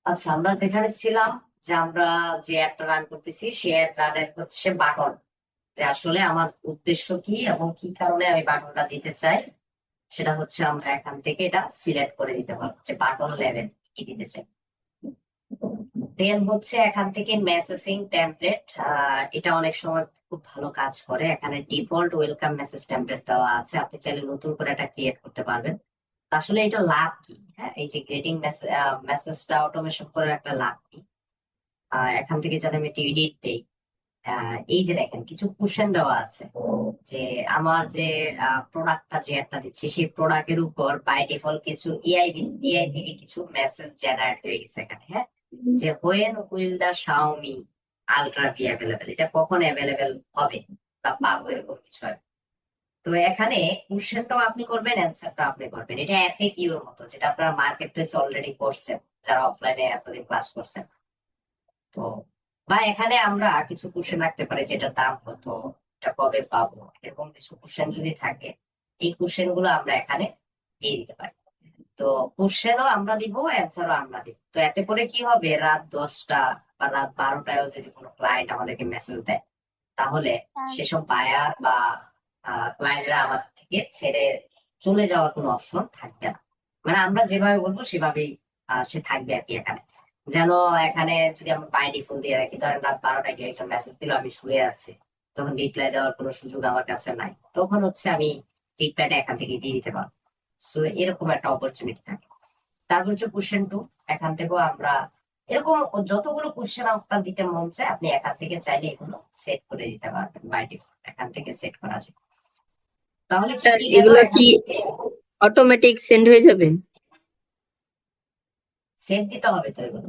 S1: আচ্ছা, আমরা যেখানে ছিলাম, যে আমরা যে অ্যাডটা রান করতেছি সে অ্যাড রান হচ্ছে বাটন, যে আসলে আমার উদ্দেশ্য কি এবং কি কারণে আমি বাটনটা দিতে চাই, সেটা হচ্ছে আমরা এখান থেকে এটা সিলেক্ট করে দিতে পারবো, যে বাটন লেভেল কি দিতে চাই। দেন হচ্ছে এখান থেকে মেসেজিং টেমপ্লেট, এটা অনেক সময় খুব ভালো কাজ করে। এখানে ডিফল্ট ওয়েলকাম মেসেজ টেমপ্লেট দেওয়া আছে, আপনি চাইলে নতুন করে এটা ক্রিয়েট করতে পারবেন। আসলে এটা লাভ কি, হ্যাঁ, এই যে গ্রেটিং মেসেজটা অটোমেশন করে একটা লাভ কি, এখান থেকে যদি আমি এডিট দেই, এই যে দেখেন কিছু কোশ্চেন দেওয়া আছে, যে আমার যে প্রোডাক্টটা যে একটা দিচ্ছি সেই প্রোডাক্টের উপর বাই ডিফল্ট কিছু এআই থেকে কিছু মেসেজ জেনারেট হয়ে গেছে এখানে, হ্যাঁ, যে when will the Xiaomi ultra be available, এটা কখন অ্যাভেলেবেল হবে বা পাবো, এরকম কিছু আর কি। তো এখানে কোশ্চেনটাও আপনি করবেন, অ্যান্সারটাও আপনি করবেন, এটা এফএকিউর মতো, যেটা আপনারা মার্কেট প্লেস অলরেডি করছেন যারা অফলাইনে এতদিন ক্লাস করছেন। তো বা এখানে আমরা কিছু কোশ্চেন রাখতে পারি, যেটা দাম কত, এটা কবে পাবো, এরকম কিছু কোশ্চেন যদি থাকে, এই কোশ্চেন গুলো আমরা এখানে দিয়ে দিতে পারি। তো কোশ্চেনও আমরা দিব, অ্যান্সারও আমরা দিব। তো এতে করে কি হবে, রাত 10টা বা রাত 12টায়ও যদি কোনো ক্লায়েন্ট আমাদেরকে মেসেজ দেয়, তাহলে সেসব বায়ার বা ক্লায়েন্টরা আমাদের থেকে ছেড়ে চলে যাওয়ার কোনো অপশন থাকবে না। মানে আমরা যেভাবে বলবো সেভাবেই সে থাকবে আর কি এখানে। যেন এখানে যদি আমরা বাই ডিফল্ট দিয়ে রাখি, ধরেন রাত 12টায় কেউ একজন মেসেজ দিল, আমি শুয়ে আছি, তখন রিপ্লাই দেওয়ার কোনো সুযোগ আমার কাছে নাই, তখন হচ্ছে আমি রিপ্লাইটা এখান থেকে দিয়ে দিতে পারবো। সো এরকম একটা অপরচুনিটি থাকে। তারপর হচ্ছে কোশ্চেন 2, এখান থেকেও আমরা এরকম যতগুলো কোশ্চেন আপনার দিতে মন চায় আপনি এখান থেকে চাইলে এগুলো সেট করে দিতে পারবেন, বাই ডিফল্ট এখান থেকে সেট করা যায়। তাহলে
S2: স্যার
S1: কি গেল
S2: এগুলো
S1: এখান
S2: কি
S1: থেকে?
S2: অটোমেটিক সেন্ড হয়ে যাবে?
S1: সেভ দিতে হবে তো এগুলো,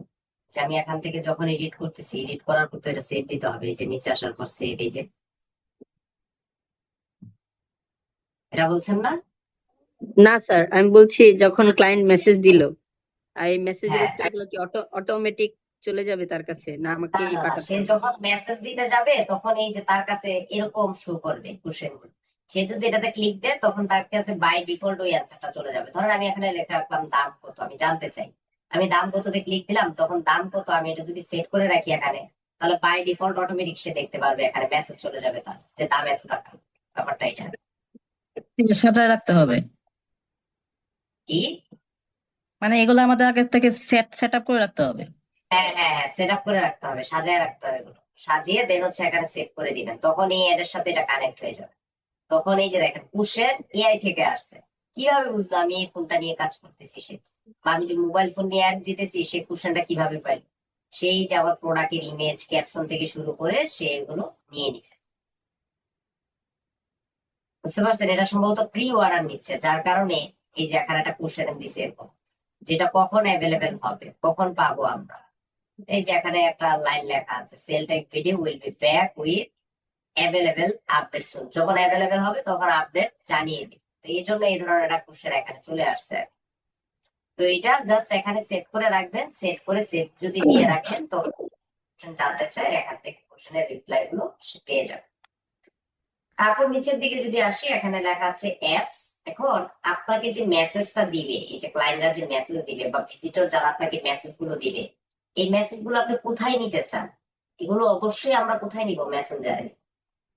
S1: যে আমি এখান থেকে যখন এডিট করতেছি, এডিট করার পর তো এটা সেভ দিতে হবে, এই যে নিচে আসার পর সেভ, এই যে এটা বলছেন না?
S2: না স্যার, আমি বলছি যখন ক্লায়েন্ট মেসেজ দিল আর এই মেসেজের
S1: হ্যাঁ,
S2: উত্তরগুলো কি অটোমেটিক চলে যাবে তার কাছে, না
S1: না
S2: আমাকেই
S1: না না,
S2: পাঠাতে
S1: সে
S2: হবে?
S1: যখন মেসেজ দিতে যাবে তখন এই যে তার কাছে এরকম শো করবে কোশ্চেন গুলো। সে যদি এটাতে ক্লিক দেয় তখন তার কাছে বাই ডিফল্ট ওই অ্যান্সারটা চলে যাবে। ধরেন আমি এখানে লেখা রাখলাম দাম কত, আমি জানতে চাই, আমি দাম কততে ক্লিক দিলাম, তখন দাম কত আমি এটা যদি সেট করে রাখি এখানে, তাহলে বাই ডিফল্ট অটোমেটিক সে দেখতে পারবে, এখানে মেসেজ চলে যাবে তার যে দাম এত টাকা। ব্যাপারটা এটা
S6: সাজায় রাখতে হবে,
S1: কি।
S6: মানে এগুলো আমাদের আগে থেকে সেট আপ করে রাখতে হবে।
S1: হ্যাঁ হ্যাঁ হ্যাঁ, সেট আপ করে রাখতে হবে, সাজিয়ে রাখতে হবে, এগুলো সাজিয়ে দেন হচ্ছে এখানে সেভ করে দিবেন, তখন এই অ্যাড এর সাথে এটা কানেক্ট হয়ে যাবে। তখন এই যে দেখেন কোশ্চেন এআই থেকে আসছে। কিভাবে বুঝলো আমি এই ফোনটা নিয়ে কাজ করতেছি সে, বা আমি যে মোবাইল ফোন নিয়ে অ্যাড দিতেছি সে কোশ্চেনটা কিভাবে পাইল, সেই যে আমার প্রোডাক্টের ইমেজ ক্যাপশন থেকে শুরু করে সে এগুলো নিয়ে নিছে। বুঝতে পারছেন, এটা সম্ভবত প্রি অর্ডার নিচ্ছে, যার কারণে এই যে এখানে একটা কোশ্চেন দিছে এরকম, যেটা কখন অ্যাভেলেবেল হবে, কখন পাবো আমরা। এই যে এখানে একটা লাইন লেখা আছে, cell tech video will be back with available update soon, যখন অ্যাভেলেবেল হবে তখন আপডেট জানিয়ে দিই। তো এই জন্য এই ধরনের একটা কোশ্চেন এখানে চলে আসছে। তো এটা জাস্ট এখানে সেট করে রাখবেন, সেট করে সেভ যদি দিয়ে রাখেন তো question জানতে চাই এখান থেকে কোশ্চেনের রিপ্লাই গুলো সে পেয়ে যাবে। তারপর নিচের দিকে যদি আসি, এখানে লেখা আছে অ্যাপস। এখন আপনাকে যে মেসেজটা দিবে, এই যে ক্লায়েন্টরা যে মেসেজ দিবে বা ভিজিটর যারা আপনাকে মেসেজ গুলো দিবে, এই মেসেজ গুলো আপনি কোথায় নিতে চান? এগুলো অবশ্যই আমরা কোথায় নিব? মেসেঞ্জারে।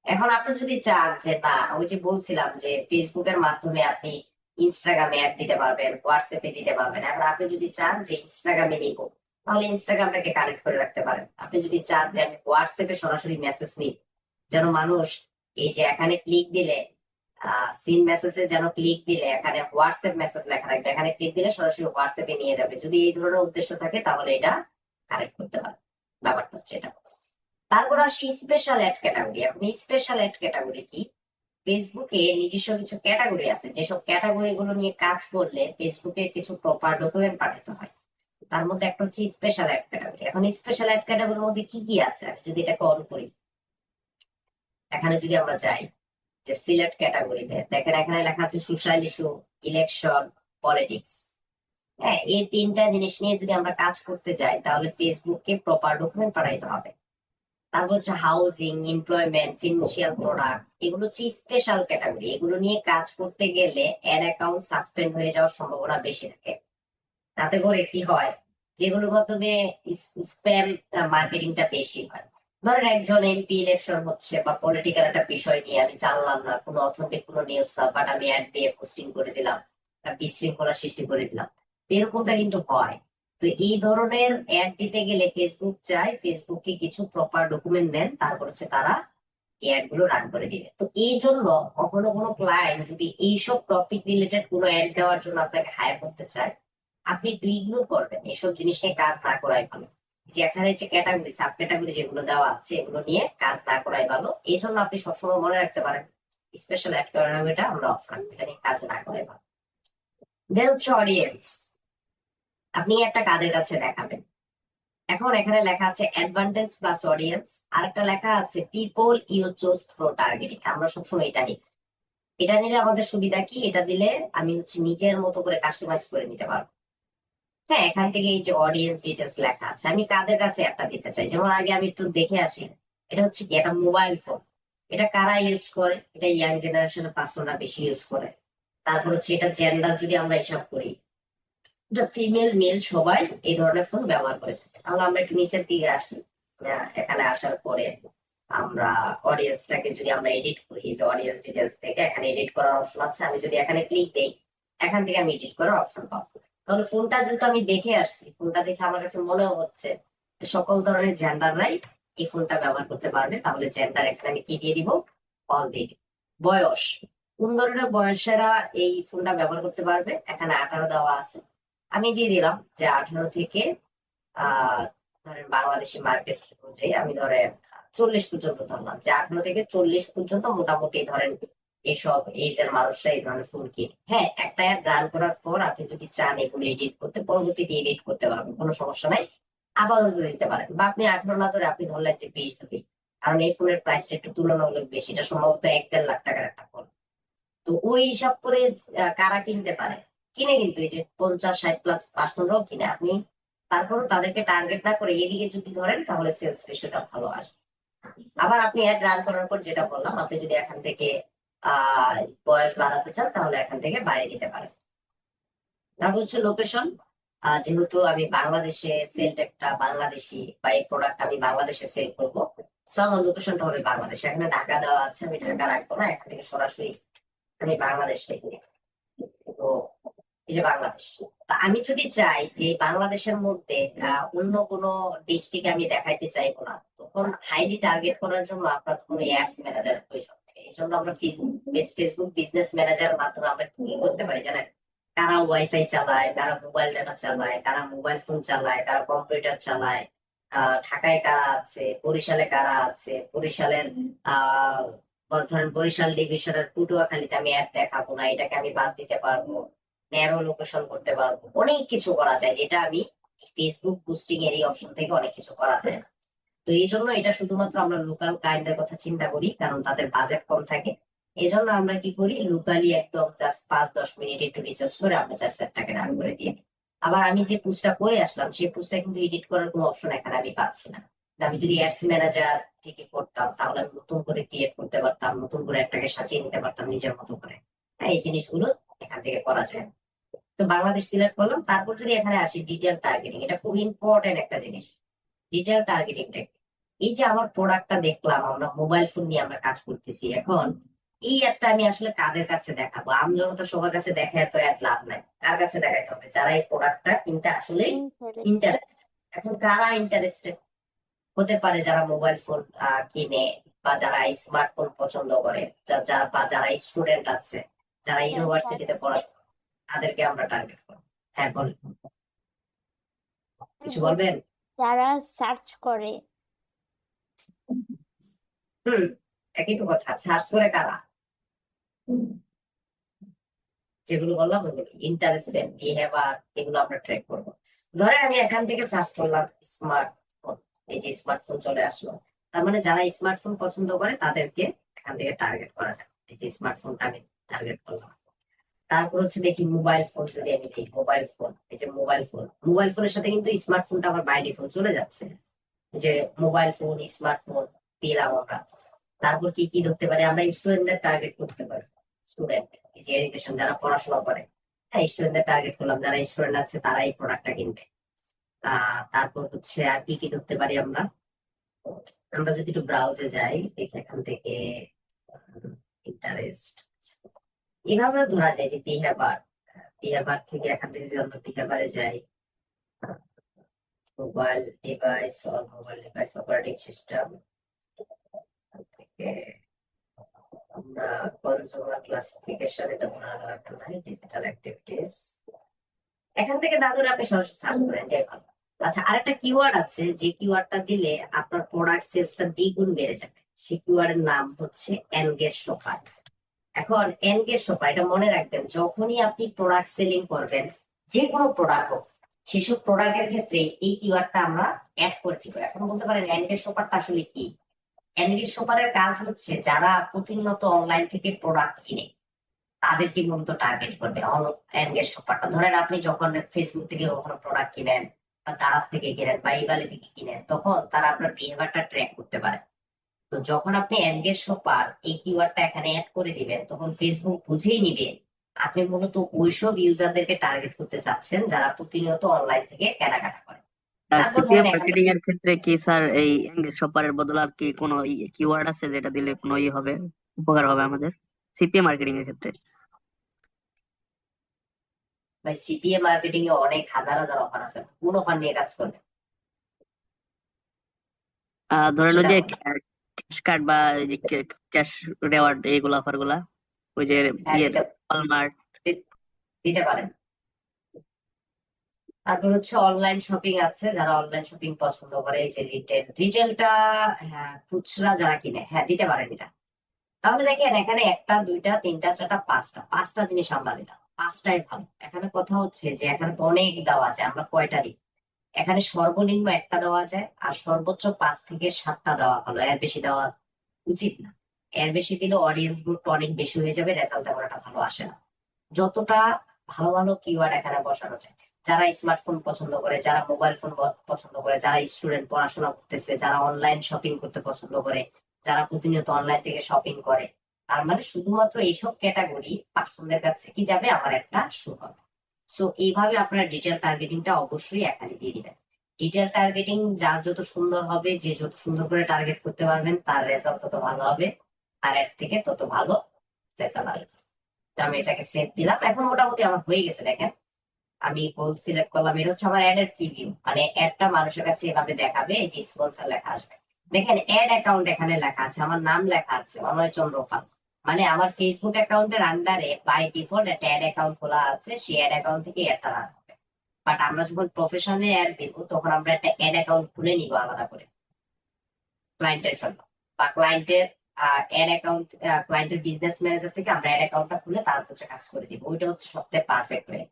S1: এখন আপনি যদি চান যে না, ওই যে বলছিলাম যে ফেসবুকের মাধ্যমে আপনি ইনস্টাগ্রামে অ্যাড দিতে পারবেন, হোয়াটসঅ্যাপে দিতে পারবেন, এখন আপনি যদি চান যে ইনস্টাগ্রামে নিব, তাহলে ইনস্টাগ্রামটাকে কানেক্ট করে রাখতে পারেন। আপনি যদি চান যে আমি হোয়াটসঅ্যাপে সরাসরি মেসেজ নিব, যেন মানুষ এই যে এখানে ক্লিক দিলে সিন মেসেজে যেন ক্লিক দিলে এখানে হোয়াটসঅ্যাপ মেসেজ লেখা থাকবে, এখানে ক্লিক দিলে সরাসরি হোয়াটসঅ্যাপে নিয়ে যাবে, যদি এই ধরনের উদ্দেশ্য থাকে তাহলে এটা কানেক্ট করতে পারেন। ব্যাপারটা হচ্ছে এটা। তারপর আসি স্পেশাল অ্যাড ক্যাটাগরি। এখন স্পেশাল অ্যাড ক্যাটাগরি কি? ফেসবুকে নিজস্ব কিছু ক্যাটাগরি আছে, যেসব ক্যাটাগরি গুলো নিয়ে কাজ করলে ফেসবুকে কিছু প্রপার ডকুমেন্ট পাঠাতে হয়। তার মধ্যে একটা হচ্ছে স্পেশাল অ্যাড ক্যাটাগরি। এখন স্পেশাল অ্যাড ক্যাটাগরির মধ্যে কি কি আছে, আমি যদি এটাকে অন করি, এখানে যদি আমরা যাই যে সিলেক্ট ক্যাটাগরিতে, দেখেন এখানে লেখা আছে সোশ্যাল ইস্যু, ইলেকশন, পলিটিক্স। হ্যাঁ, এই তিনটা জিনিস নিয়ে যদি আমরা কাজ করতে যাই তাহলে ফেসবুককে প্রপার ডকুমেন্ট পাঠাইতে হবে। তারপর হচ্ছে হাউজিং, এমপ্লয়মেন্ট, ফিনান্সিয়াল প্রোডাক্ট, এগুলো হচ্ছে স্পেশাল ক্যাটাগরি। এগুলো নিয়ে কাজ করতে গেলে অ্যাড অ্যাকাউন্ট সাসপেন্ড হয়ে যাওয়ার সম্ভাবনা বেশি থাকে। তাতে করে কি হয়, যেগুলোর মাধ্যমে স্প্যাম মার্কেটিংটা বেশি হয়। ধরেন একজন এমপি ইলেকশন হচ্ছে বা পলিটিক্যাল একটা বিষয় নিয়ে আমি জানলাম না, কোনো অথেন্টিক কোনো নিউজ না, বাট আমি অ্যাড দিয়ে পোস্টিং করে দিলাম, একটা বিশৃঙ্খলা সৃষ্টি করে দিলাম, এরকমটা কিন্তু হয়। তো এই ধরনের অ্যাড দিতে গেলে ফেসবুক চায় ফেসবুকে কিছু প্রপার ডকুমেন্ট দেন, তারপর হচ্ছে তারা অ্যাড গুলো রান করে দিবে। তো এই জন্য কখনো কোনো ক্লায়েন্ট যদি এইসব টপিক রিলেটেড কোনো অ্যাড দেওয়ার জন্য আপনাকে হায়ার করতে চায়, আপনি একটু ইগনোর করবেন, এসব জিনিস নিয়ে কাজ না করাই ভালো। যে এখানে যে ক্যাটাগরি সাব ক্যাটাগরি যেগুলো দেওয়া আছে এগুলো নিয়ে কাজ না করাই ভালো। এই জন্য আপনি সবসময় মনে রাখতে পারেন স্পেশাল অ্যাড ক্যাটাগরিটা আমরা অফ রাখবো, এটা নিয়ে কাজ না করাই ভালো। দেন হচ্ছে অডিয়েন্স, আপনি একটা কাজের কাছে দেখাবেন। এখন এখানে লেখা আছে অ্যাডভান্টেজ প্লাস অডিয়েন্স, আর একটা লেখা আছে people you choose through targeting. আমরা সবসময় এটা নিই। এটা নিলে আমাদের সুবিধা কি, এটা দিলে আমি হচ্ছে নিজের মতো করে কাস্টমাইজ করে নিতে পারবো। হ্যাঁ, এখান থেকে এই যে অডিয়েন্স ডিটেলস লেখা আছে, আমি কাদের কাছে একটা দিতে চাই, যেমন আগে আমি একটু দেখে আসি। এটা হচ্ছে কি, একটা মোবাইল ফোন, এটা কারা ইউজ করে? এটা ইয়াং জেনারেশনের পার্সনরা বেশি ইউজ করে। তারপর হচ্ছে এটা জেন্ডার যদি আমরা হিসাব করি, এটা ফিমেল মেল সবাই এই ধরনের ফোন ব্যবহার করে থাকে। তাহলে আমরা একটু নিচের দিকে আসি। এখানে আসার পরে আমরা অডিয়েন্সটাকে যদি আমরা এডিট করি, যে অডিয়েন্স ডিটেলস থেকে এখানে এডিট করার অপশন আছে, আমি যদি এখানে ক্লিক দেই এখান থেকে আমি এডিট করার অপশন পাবো। তাহলে ফোনটা যেহেতু আমি দেখে আসছি, ফোনটা দেখে আমার কাছে মনে হচ্ছে যে সকল ধরনের জেন্ডাররাই এই ফোনটা ব্যবহার করতে পারবে, তাহলে জেন্ডার এখানে আমি কি দিয়ে দিব? অল দিয়ে দিব। বয়স, কোন ধরনের বয়সেরা এই ফোনটা ব্যবহার করতে পারবে? এখানে 18 দেওয়া আছে, আমি দিয়ে দিলাম যে 18 থেকে ধরেন বাংলাদেশি মার্কেট অনুযায়ী আমি ধরেন 40 পর্যন্ত ধরলাম, যে 18 থেকে 40 পর্যন্ত মোটামুটি ধরেন এইসব এজের মানুষরা এই ধরনের ফোন কিনে। হ্যাঁ, একটা অ্যাড রান করার পর আপনি যদি চান এগুলো এডিট করতে, পরবর্তীতে এডিট করতে পারবেন, কোনো সমস্যা নাই, আপাতত দিতে পারেন। বা আপনি 18 না ধরে আপনি ধরলেন যে 20 হবে, কারণ এই ফোনের প্রাইসটা একটু তুলনামূলক বেশি, এটা সম্ভবত 1-1.5 লাখ টাকার একটা ফোন। তো ওই হিসাব করে কারা কিনতে পারে? কিনে, কিন্তু এই যে 50-60+% কিনে আপনি, তারপরও তাদেরকে টার্গেট না করে এদিকে যদি ধরেন তাহলে সেলস রেশিওটা ভালো আসবে। আবার আপনি অ্যাড রান করার পর যেটা বললাম, আপনি যদি এখান থেকে আহ বয়স বাড়াতে চান তাহলে এখান থেকে বাইরে দিতে পারেন। তারপর হচ্ছে লোকেশন। যেহেতু আমি বাংলাদেশে সেল একটা বাংলাদেশি বা এই প্রোডাক্ট আমি বাংলাদেশে সেল করবো, সো আমার লোকেশনটা হবে বাংলাদেশে। এখানে ঢাকা দেওয়া আছে, আমি ঢাকা রাখবো না, এখান থেকে সরাসরি আমি বাংলাদেশ লিখবো। তো এই যে বাংলাদেশ, তা আমি যদি চাই যে বাংলাদেশের মধ্যে অন্য কোনো ডিস্ট্রিক্ট আমি দেখাইতে চাইবো না, তখন হাইলি টার্গেট করার জন্য আপনার কোনো অ্যাডস ম্যানেজারের প্রয়োজন থাকে। এই জন্য আমরা ফেসবুক বিজনেস ম্যানেজারের মাধ্যমে আমরা কি করতে পারি জানেন? কারা ওয়াইফাই চালায়, কারা মোবাইল ডাটা চালায়, কারা মোবাইল ফোন চালায়, কারা কম্পিউটার চালায়, ঢাকায় কারা আছে, বরিশালে কারা আছে, বরিশালের আহ ধরেন বরিশাল ডিভিশনের পটুয়াখালীতে আমি অ্যাড দেখাবো না, এটাকে আমি বাদ দিতে পারবো, ন্যারো লোকেশন করতে পারবো, অনেক কিছু করা যায় যেটা আমি ফেসবুক বুস্টিং এর এই অপশন থেকে অনেক কিছু করা যায় না। তো এই জন্য এটা শুধুমাত্র আমরা লোকাল ক্লায়েন্টদের কথা চিন্তা করি, কারণ তাদের বাজেট কম থাকে। এই জন্য আমরা কি করি, লোকালি একদম জাস্ট 5-10 মিনিট একটু রিসার্চ করে আমরা জাস্ট সেটটাকে রান করে দিই। আবার আমি যে পোস্টটা করে আসলাম সেই পোস্টটা কিন্তু এডিট করার কোনো অপশন এখানে আমি পাচ্ছি না। আমি যদি অ্যাডস ম্যানেজার থেকে করতাম তাহলে আমি নতুন করে ক্রিয়েট করতে পারতাম, নতুন করে একটাকে সাজিয়ে নিতে পারতাম নিজের মতো করে। হ্যাঁ, এই জিনিসগুলো এখান থেকে করা যায়। তো বাংলাদেশ সিলেক্ট করলাম। তারপর যদি এখানে আসি ডিটেল টার্গেটিং, এটা খুব ইম্পর্টেন্ট একটা জিনিস। ডিটেল টার্গেটিংটা এই যে আমার প্রোডাক্টটা দেখলাম, আমরা মোবাইল ফোন নিয়ে আমরা কাজ করতেছি এখন, এই অ্যাডটা আমি আসলে কাদের কাছে দেখাবো? আমি যখন তো সবার কাছে দেখা এত অ্যাড লাভ নাই, কার কাছে দেখাইতে হবে? যারা এই প্রোডাক্টটা কিনতে আসলে ইন্টারেস্টেড। এখন কারা ইন্টারেস্টেড হতে পারে? যারা মোবাইল ফোন কিনে, বা যারা স্মার্টফোন পছন্দ করে, বা যারা স্টুডেন্ট আছে, যারা ইউনিভার্সিটিতে পড়াশোনা, তাদেরকে আমরা টার্গেট করবো। হ্যাঁ বলেন, কিছু বলবেন?
S5: যারা সার্চ করে,
S1: হুম, একই তো কথা। সার্চ করে কারা? যেগুলো বললাম ওগুলো ইন্টারেস্টেড, বিহেভিয়ার, এগুলো আমরা ট্র্যাক করবো। ধরেন আমি এখান থেকে সার্চ করলাম স্মার্টফোন, এই যে স্মার্টফোন চলে আসলো, তার মানে যারা স্মার্টফোন পছন্দ করে তাদেরকে এখান থেকে টার্গেট করা যায়। এই যে স্মার্টফোনটা আমি টার্গেট করলাম। তারপর হচ্ছে দেখি মোবাইল ফোন, যদি আমি দেখি মোবাইল ফোন, এই যে মোবাইল ফোনের সাথে কিন্তু স্মার্টফোনটা আমার বাই ডিফল্ট চলে যাচ্ছে। এই যে মোবাইল ফোন, স্মার্টফোন দিলাম আমরা। তারপর কি কি ধরতে পারি? আমরা স্টুডেন্টদের টার্গেট করতে পারি। স্টুডেন্ট, এই যে এডুকেশন, যারা পড়াশোনা করে, হ্যাঁ স্টুডেন্টদের টার্গেট করলাম, যারা স্টুডেন্ট আছে তারা এই প্রোডাক্টটা কিনবে। তারপর হচ্ছে আর কি কি ধরতে পারি আমরা? আমরা যদি একটু ব্রাউজে যাই, দেখি এখান থেকে ইন্টারেস্ট, এভাবে ধরা যায় যে বিহেভিয়ার থেকে এখান থেকে যদি আমরা বিহেভিয়ারে যাই, মোবাইল ডিভাইস অপারেটিং সিস্টেম থেকে আমরা কনজিউমার ক্লাসিফিকেশন, এটা ধরা হলো একটা ডিজিটাল অ্যাক্টিভিটিস। এখান থেকে না ধরে আপনি সরাসরি সার্চ করেন যে ভালো। আচ্ছা, আরেকটা কিওয়ার্ড আছে যে কিওয়ার্ডটা দিলে আপনার প্রোডাক্ট সেলসটা দ্বিগুণ বেড়ে যাবে। সেই কিওয়ার্ডের নাম হচ্ছে এনগেজ শপার। এখন এনগেজ শপার, এটা মনে রাখবেন, যখনই আপনি প্রোডাক্ট সেলিং করবেন, যে কোনো প্রোডাক্ট হোক, সেসব প্রোডাক্টের ক্ষেত্রে এই কিওয়ার্ডটা আমরা অ্যাড করে দিব। এখন বলতে পারেন এনগেজ শপারটা আসলে কি? এনগেজ শপারের কাজ হচ্ছে যারা প্রতিনিয়ত অনলাইন থেকে প্রোডাক্ট কিনে তাদেরকে মূলত টার্গেট করবে এনগেজ শপারটা। ধরেন আপনি যখন ফেসবুক থেকে কখনো প্রোডাক্ট কিনেন, বা দারাজ থেকে কিনেন, বা ইবালি থেকে কিনেন, তখন তারা আপনার বিহেভিয়ারটা ট্র্যাক করতে পারে। তো যখন আপনি এনগেজ শপার এই কিওয়ার্ডটা এখানে অ্যাড করে দিবেন, তখন ফেসবুক বুঝেই নিবে আপনি মূলত ওইসব ইউজারদেরকে টার্গেট করতে চাচ্ছেন যারা প্রতিনিয়ত অনলাইন থেকে কেনাকাটা করে। তারপর
S4: সিপিএম
S1: ধরেন এখান
S4: মার্কেটিং এর ক্ষেত্রে কি স্যার এই এঙ্গেজ শপারের বদলে আর কি কোনো কিওয়ার্ড আছে যেটা দিলে কোনো হবে, উপকার হবে আমাদের সিপিএম মার্কেটিং এর ক্ষেত্রে?
S1: ভাই সিপিএ মার্কেটিং এ অনেক হাজার হাজার অফার আছে, কোন অফার নিয়ে কাজ করবে
S4: ধরেন ওই
S1: সেটা
S4: যে
S1: বলেন।
S4: ক্যাশ কার্ড বা ক্যাশ রেওয়ার্ড, এইগুলো অফার গুলা, ওই যে
S1: হ্যাঁ,
S4: ইয়ের ওয়ালমার্ট।
S1: দিতে পারেন। তারপর হচ্ছে অনলাইন শপিং আছে, যারা অনলাইন শপিং পছন্দ করে, এই যে রিটেলটা, হ্যাঁ খুচরা যারা কিনে, হ্যাঁ দিতে পারেন এটা। তাহলে দেখেন এখানে একটা, দুইটা, তিনটা, চারটা, পাঁচটা জিনিস আমরা দিলাম। পাঁচটাই ভালো। এখানে কথা হচ্ছে যে এখানে তো অনেক দেওয়া যায়, আমরা কয়টা দিই? এখানে সর্বনিম্ন একটা দেওয়া যায়, আর সর্বোচ্চ 5 থেকে 7টা দেওয়া ভালো, এর বেশি দেওয়া উচিত না। এর বেশি দিলে অডিয়েন্স গ্রুপটা অনেক বেশি হয়ে যাবে, রেজাল্ট তেমন একটা ভালো আসে না। যতটা ভালো ভালো কিওয়ার্ড এখানে বসানো যায়। যারা স্মার্টফোন পছন্দ করে, যারা মোবাইল ফোন পছন্দ করে, যারা স্টুডেন্ট পড়াশোনা করতেছে, যারা অনলাইন শপিং করতে পছন্দ করে, যারা প্রতিনিয়ত অনলাইন থেকে শপিং করে, তার মানে শুধুমাত্র এইসব ক্যাটাগরি পার্সনদের কাছে কি যাবে, আমার একটা শো হবে। সো এইভাবে আপনারা ডিটেল টার্গেটিংটা অবশ্যই এখানে দিয়ে দিবেন। ডিটেল টার্গেটিং যার যত সুন্দর হবে, যে যত সুন্দর করে টার্গেট করতে পারবেন, তার রেজাল্ট তত ভালো হবে, তার এর থেকে তত ভালো রেজাল্ট আসবে। তো আমি এটাকে সেভ দিলাম। এখন মোটামুটি আমার হয়ে গেছে। দেখেন আমি গোল সিলেক্ট করলাম, এটা হচ্ছে আমার অ্যাড এর প্রিভিউ, মানে অ্যাডটা মানুষের কাছে এভাবে দেখাবে, এই যে স্পন্সর লেখা আসবে। দেখেন অ্যাড অ্যাকাউন্ট এখানে লেখা আছে, আমার নাম লেখা আছে অনয় চন্দ্র পাল, মানে আমার ফেসবুক অ্যাকাউন্টের আন্ডারে বাই ডিফল্ট একটা অ্যাড অ্যাকাউন্ট খোলা আছে, সেই অ্যাড অ্যাকাউন্ট থেকে অ্যাডটা রান হবে। বাট আমরা যখন প্রফেশনে অ্যাড দিব, তখন আমরা একটা অ্যাড অ্যাকাউন্ট খুলে নিব আলাদা করে ক্লায়েন্টের জন্য, বা ক্লায়েন্টের অ্যাড অ্যাকাউন্ট, ক্লায়েন্টের বিজনেস ম্যানেজার থেকে আমরা অ্যাড অ্যাকাউন্টটা খুলে তার হচ্ছে কাজ করে দিব। ওইটা হচ্ছে সবথেকে পারফেক্ট ওয়ে।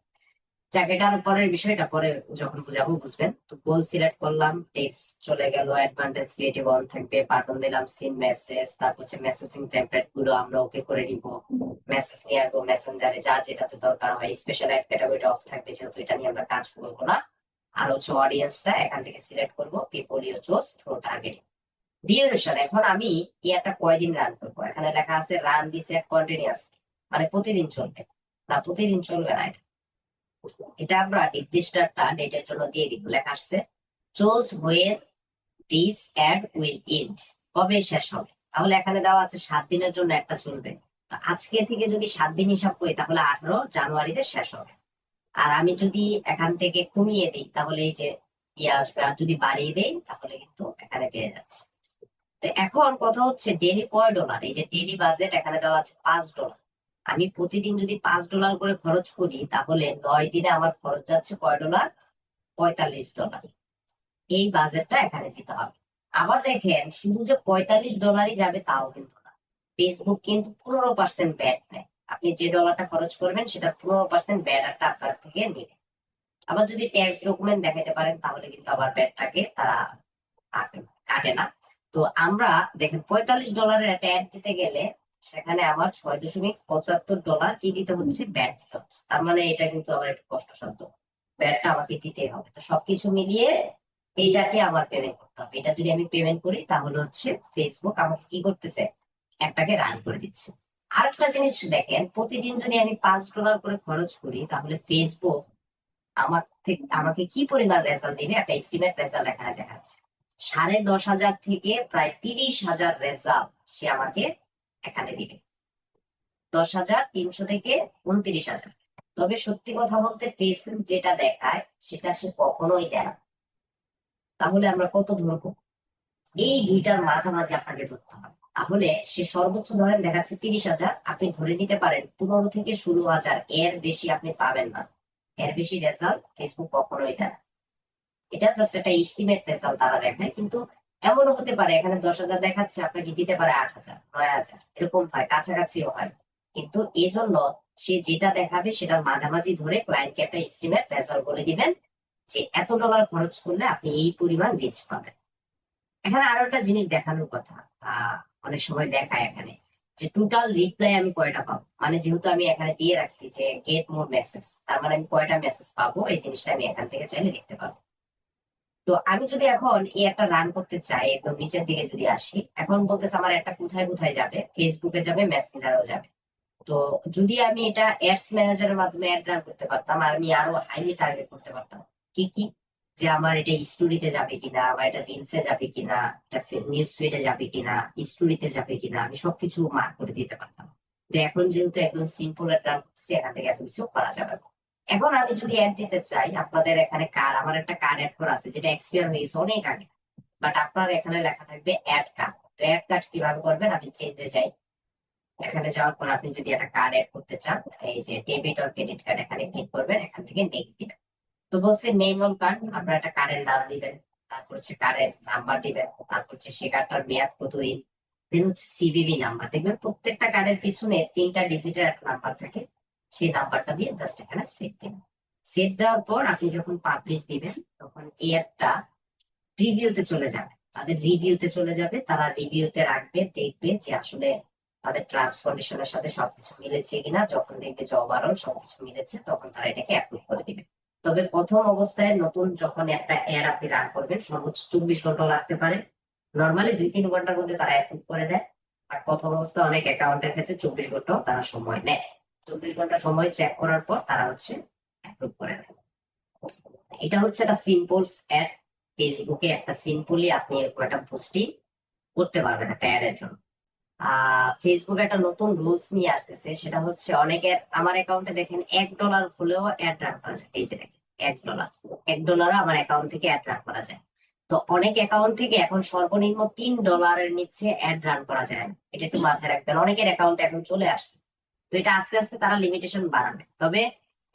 S1: যাক, এটার পরের বিষয়টা পরে যখন বুঝাবো বুঝবেন। তো গোল সিলেক্ট করলাম, টেক্সট চলে গেল, অ্যাডভান্টেজ ক্রিয়েটিভ অন থাকবে, বাটন দিলাম, সিন মেসেজ, তারপর হচ্ছে মেসেজিং টেমপ্লেট গুলো আমরা ওকে করে দিব, মেসেজ নিয়ে আসবো মেসেঞ্জারে, যার যেটাতে দরকার হয়। স্পেশাল এক ক্যাটাগরিটা অফ থাকবে, যেহেতু এটা নিয়ে আমরা কাজ করবো না। আর হচ্ছে অডিয়েন্সটা এখান থেকে সিলেক্ট করবো, people you choose through targeting. Duration এখন আমি এই একটা কয়দিন রান করবো, এখানে লেখা আছে রান দিস এট কন্টিনিউয়াস, মানে প্রতিদিন চলবে না, প্রতিদিন চলবে না এটা। এটা আমরা নির্দিষ্ট একটা ডেটের জন্য দিয়ে দিব, লেখা আসছে choose when this ad will end, কবে শেষ হবে। তাহলে এখানে দেওয়া আছে 7 দিনের জন্য একটা চলবে। তো আজকে থেকে যদি 7 দিন হিসাব করি, তাহলে 18 জানুয়ারিতে শেষ হবে। আর আমি যদি এখান থেকে কমিয়ে দিই, তাহলে এই যে ইয়ে আসবে, আর যদি বাড়িয়ে দেই তাহলে কিন্তু এখানে পেয়ে যাচ্ছে। তো এখন কথা হচ্ছে ডেলি কয় ডলার, এই যে ডেলি বাজেট এখানে দেওয়া আছে $5। আমি প্রতিদিন যদি $5 করে খরচ করি, তাহলে 9 দিনে আমার খরচ যাচ্ছে কয় ডলার, $45। এই বাজেটটা এখানে দিতে হবে। আবার দেখেন শুধু যে $45 যাবে তাও কিন্তু না, ফেসবুক কিন্তু 15% ব্যাট নেয়। আপনি যে ডলারটা খরচ করবেন সেটা 15% ব্যাটারটা আপনার থেকে নেবে। আবার যদি ট্যাক্স ডকুমেন্ট দেখাতে পারেন, তাহলে কিন্তু আবার ব্যাটটাকে তারা কাটে না। তো আমরা দেখেন $45 একটা অ্যাড দিতে গেলে সেখানে আমার $6.75 কি দিতে হচ্ছে, ব্যাট দিতে হচ্ছে। তার মানে এটা কিন্তু আমার একটু কষ্টসাধ্য, ব্যাটটা আমাকে দিতে হবে। তো সবকিছু মিলিয়ে এইটাকে আমার পেমেন্ট করতে হবে। এটা যদি আমি পেমেন্ট করি, তাহলে হচ্ছে ফেসবুক আমাকে কি করতেছে, একটাকে রান করে দিচ্ছে। আরেকটা জিনিস দেখেন, প্রতিদিন যদি আমি $5 করে খরচ করি, তাহলে ফেসবুক আমাকে কি পরিমাণ রেজাল্ট দিবে, একটা এস্টিমেট রেজাল্ট এখানে দেখাচ্ছে। 10,500 থেকে প্রায় 30,000 রেজাল্ট সে আমাকে এখানে দিবে। 10,000, 300 থেকে 29,000। তবে সত্যি কথা বলতে ফেসবুক যেটা দেখায় সেটা সে কখনোই দেয় না। তাহলে আমরা কত ধরবো, এই দুইটার মাঝামাঝি আপনাকে ধরতে হবে। তাহলে সে সর্বোচ্চ ধরেন দেখাচ্ছে 30,000, আপনি ধরে নিতে পারেন 15 থেকে 16,000, এর বেশি আপনি পাবেন না। এর বেশি রেজাল্ট ফেসবুক কখনোই দেয় না। এটা জাস্ট একটা এস্টিমেট রেজাল্ট তারা দেখায়। কিন্তু এমনও হতে পারে এখানে 10,000 দেখাচ্ছে, আপনাকে দিতে পারে 8,000, 9,000, এরকম হয়, কাছাকাছিও হয়। কিন্তু এজন্য সে যেটা দেখাবে সেটার মাঝামাঝি ধরে ক্লায়েন্টকে একটা এস্টিমেট রেজাল্ট বলে দিবেন, যে এত ডলার খরচ করলে আপনি এই পরিমাণ রিচ পাবেন। এখানে আরো একটা জিনিস দেখানোর কথা, অনেক সময় দেখায় এখানে যে টোটাল রিপ্লাই আমি কয়টা পাবো, মানে যেহেতু আমি এখানে দিয়ে রাখছি যে গেট মোর মেসেজ, তার মানে আমি কয়টা মেসেজ পাবো, এই জিনিসটা আমি এখান থেকে চাইলে দেখতে পাবো। তো আমি যদি এখন এই একটা রান করতে চাই, একদম নিচের দিকে যদি আসি, এখন বলতেছে আমার একটা কোথায় কোথায় যাবে, ফেসবুকে যাবে, মেসেঞ্জারেও যাবে। তো যদি আমি এটা অ্যাডস ম্যানেজারের মাধ্যমে অ্যাড রান করতে পারতাম, আর আমি আরো হাইলি টার্গেট করতে পারতাম কি কি, যে আমার এটা স্টোরিতে যাবে কিনা, বা এটা রিলসে যাবে কিনা, এটা নিউজ ফিডে যাবে কিনা, স্টোরিতে যাবে কিনা, আমি সবকিছু মার্ক করে দিতে পারতাম। তো এখন যেহেতু একদম সিম্পল একটা রান করতেছি, এখান থেকে এত কিছু করা যাবে না। এখন আমি যদি অ্যাড দিতে চাই, আপনাদের এখানে কার্ড, আমার একটা কার্ড অ্যাড করা আছে যেটা এক্সপায়ার হয়ে গেছে অনেক আগে, বাট আপনার এখানে লেখা থাকবে অ্যাড কার্ড। তো অ্যাড কার্ড কিভাবে করবেন, আমি চেঞ্জে যাই, এখানে যাওয়ার পর আপনি যদি একটা কার্ড অ্যাড করতে চান, এই যে ডেবিট অর ক্রেডিট কার্ড, এখানে ক্লিক করবেন, এখান থেকে নেক্সট দিবেন। তো বলছে নেম অন কার্ড, আপনার একটা কার্ডের নাম দিবেন, তারপর হচ্ছে কার্ডের নাম্বার দিবেন, তারপর হচ্ছে সে কার্ডটার মেয়াদ কতদিন, দেন হচ্ছে সিভিভি নাম্বার। দেখবেন প্রত্যেকটা কার্ডের পিছনে 3টা ডিজিটের একটা নাম্বার থাকে, সেই নাম্বারটা দিয়ে জাস্ট এখানে সেভ দিবেন। সেভ দেওয়ার পর আপনি যখন পাবলিশ দিবেন, তখন এই একটা রিভিউতে চলে যাবে, তাদের রিভিউতে চলে যাবে, তারা রিভিউতে রাখবে, দেখবে যে আসলে তাদের টার্মস কন্ডিশনের সাথে সবকিছু মিলেছে কিনা, যখন দেখবে যে ওভারঅল সবকিছু মিলেছে তখন তারা এটাকে অ্যাপ্রুভ করে দিবে। তবে প্রথম অবস্থায় নতুন যখন একটা অ্যাড আপনি রান করবেন সর্বোচ্চ 24 ঘন্টা লাগতে পারে। নর্মালি 2-3 ঘন্টার মধ্যে তারা অ্যাপ্রুভ করে দেয়। আর প্রথম অবস্থায় অনেক অ্যাকাউন্টের ক্ষেত্রে 24 ঘন্টাও তারা সময় নেয়। 24 ঘন্টা সময় চেক করার পর তারা অ্যাপ্রুভ করে দেয়। এটা হচ্ছে একটা সিম্পল অ্যাড। ফেসবুকে একটা সিম্পলি আপনি এরকম একটা পোস্টিং করতে পারবেন একটা অ্যাড এর জন্য। ফেসবুক একটা নতুন রুলস নিয়ে আসতেছে, সেটা হচ্ছে অনেকের, আমার অ্যাকাউন্টে দেখেন $1 হলেও অ্যাড রান করা যায়। এই যে দেখেন $1 আমার অ্যাকাউন্ট থেকে অ্যাড রান করা যায়। তো অনেক অ্যাকাউন্ট থেকে এখন সর্বনিম্ন $3 নিচে অ্যাড রান করা যায় না। এটা একটু মাথায় রাখবেন, অনেকের অ্যাকাউন্টে এখন চলে আসছে। তো এটা আস্তে আস্তে তারা লিমিটেশন বাড়াবে। তবে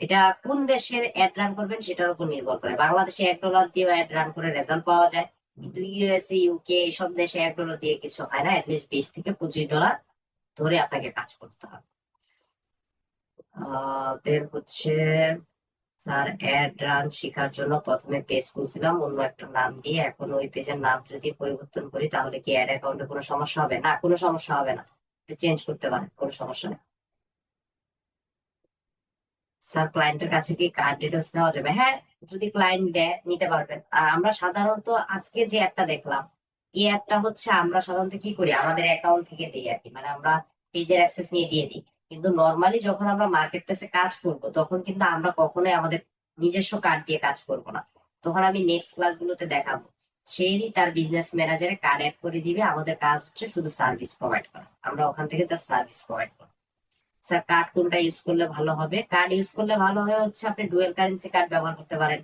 S1: এটা কোন দেশের অ্যাড রান করবেন সেটার উপর নির্ভর করে। বাংলাদেশে $1 দিয়েও অ্যাড রান করে রেজাল্ট পাওয়া যায়, কিন্তু ইউএসএ, ইউকে এসব দেশে $1 দিয়ে কিছু হয় না। অ্যাটলিস্ট $20 থেকে $25 ধরে আপনাকে কাজ করতে হবে। দেন হচ্ছে স্যার, অ্যাড রান শেখার জন্য প্রথমে পেজ খুলছিলাম অন্য একটা নাম দিয়ে, এখন ওই পেজের নাম যদি পরিবর্তন করি তাহলে কি অ্যাড অ্যাকাউন্টে কোনো সমস্যা হবে? না, কোনো সমস্যা হবে না, চেঞ্জ করতে পারেন, কোনো সমস্যা নেই। স্যার, ক্লায়েন্টের কাছে কি কার্ড ডিটেলস নেওয়া যাবে? হ্যাঁ, যদি ক্লায়েন্ট দেয় নিতে পারবেন। আর আমরা সাধারণত আজকে যে অ্যাডটা দেখলাম, এই অ্যাডটা হচ্ছে আমরা সাধারণত কি করি, আমাদের অ্যাকাউন্ট থেকে দিই আর কি, মানে আমরা পেজের অ্যাক্সেস নিয়ে দিয়ে দিই। কিন্তু নর্মালি যখন আমরা মার্কেট প্লেসে কাজ করব তখন কিন্তু আমরা কখনোই আমাদের নিজস্ব কার্ড দিয়ে কাজ করব না। তখন আমি নেক্সট ক্লাসগুলোতে দেখাবো, সেই তার বিজনেস ম্যানেজারে কার্ড অ্যাড করে দিবে। আমাদের কাজ হচ্ছে শুধু সার্ভিস প্রোভাইড করা, আমরা ওখান থেকে জাস্ট সার্ভিস প্রোভাইড করবো। স্যার, কার্ড কোনটা ইউজ করলে ভালো হবে? কার্ড ইউজ করলে ভালো হয় হচ্ছে আপনি ডুয়েল কারেন্সি কার্ড ব্যবহার করতে পারেন।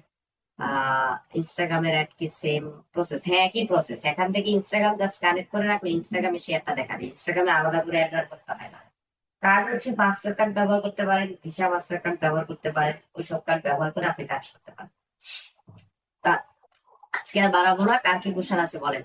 S1: ইনস্টাগ্রামের অ্যাড কি সেম প্রসেস? হ্যাঁ, একই প্রসেস। এখান থেকে ইনস্টাগ্রাম জাস্ট কানেক্ট করে রাখলে ইনস্টাগ্রামে শেয়ারটা দেখাবে, ইনস্টাগ্রামে আলাদা করে অ্যাড রান করতে হয় না। কার্ড হচ্ছে মাস্টার কার্ড ব্যবহার করতে পারেন, ভিসা মাস্টার কার্ড ব্যবহার করতে পারেন, ওইসব কার্ড ব্যবহার করে আপনি কাজ করতে পারেন। তা আজকে আর বাড়াবো না, কার কি কোশ্চেন আছে বলেন।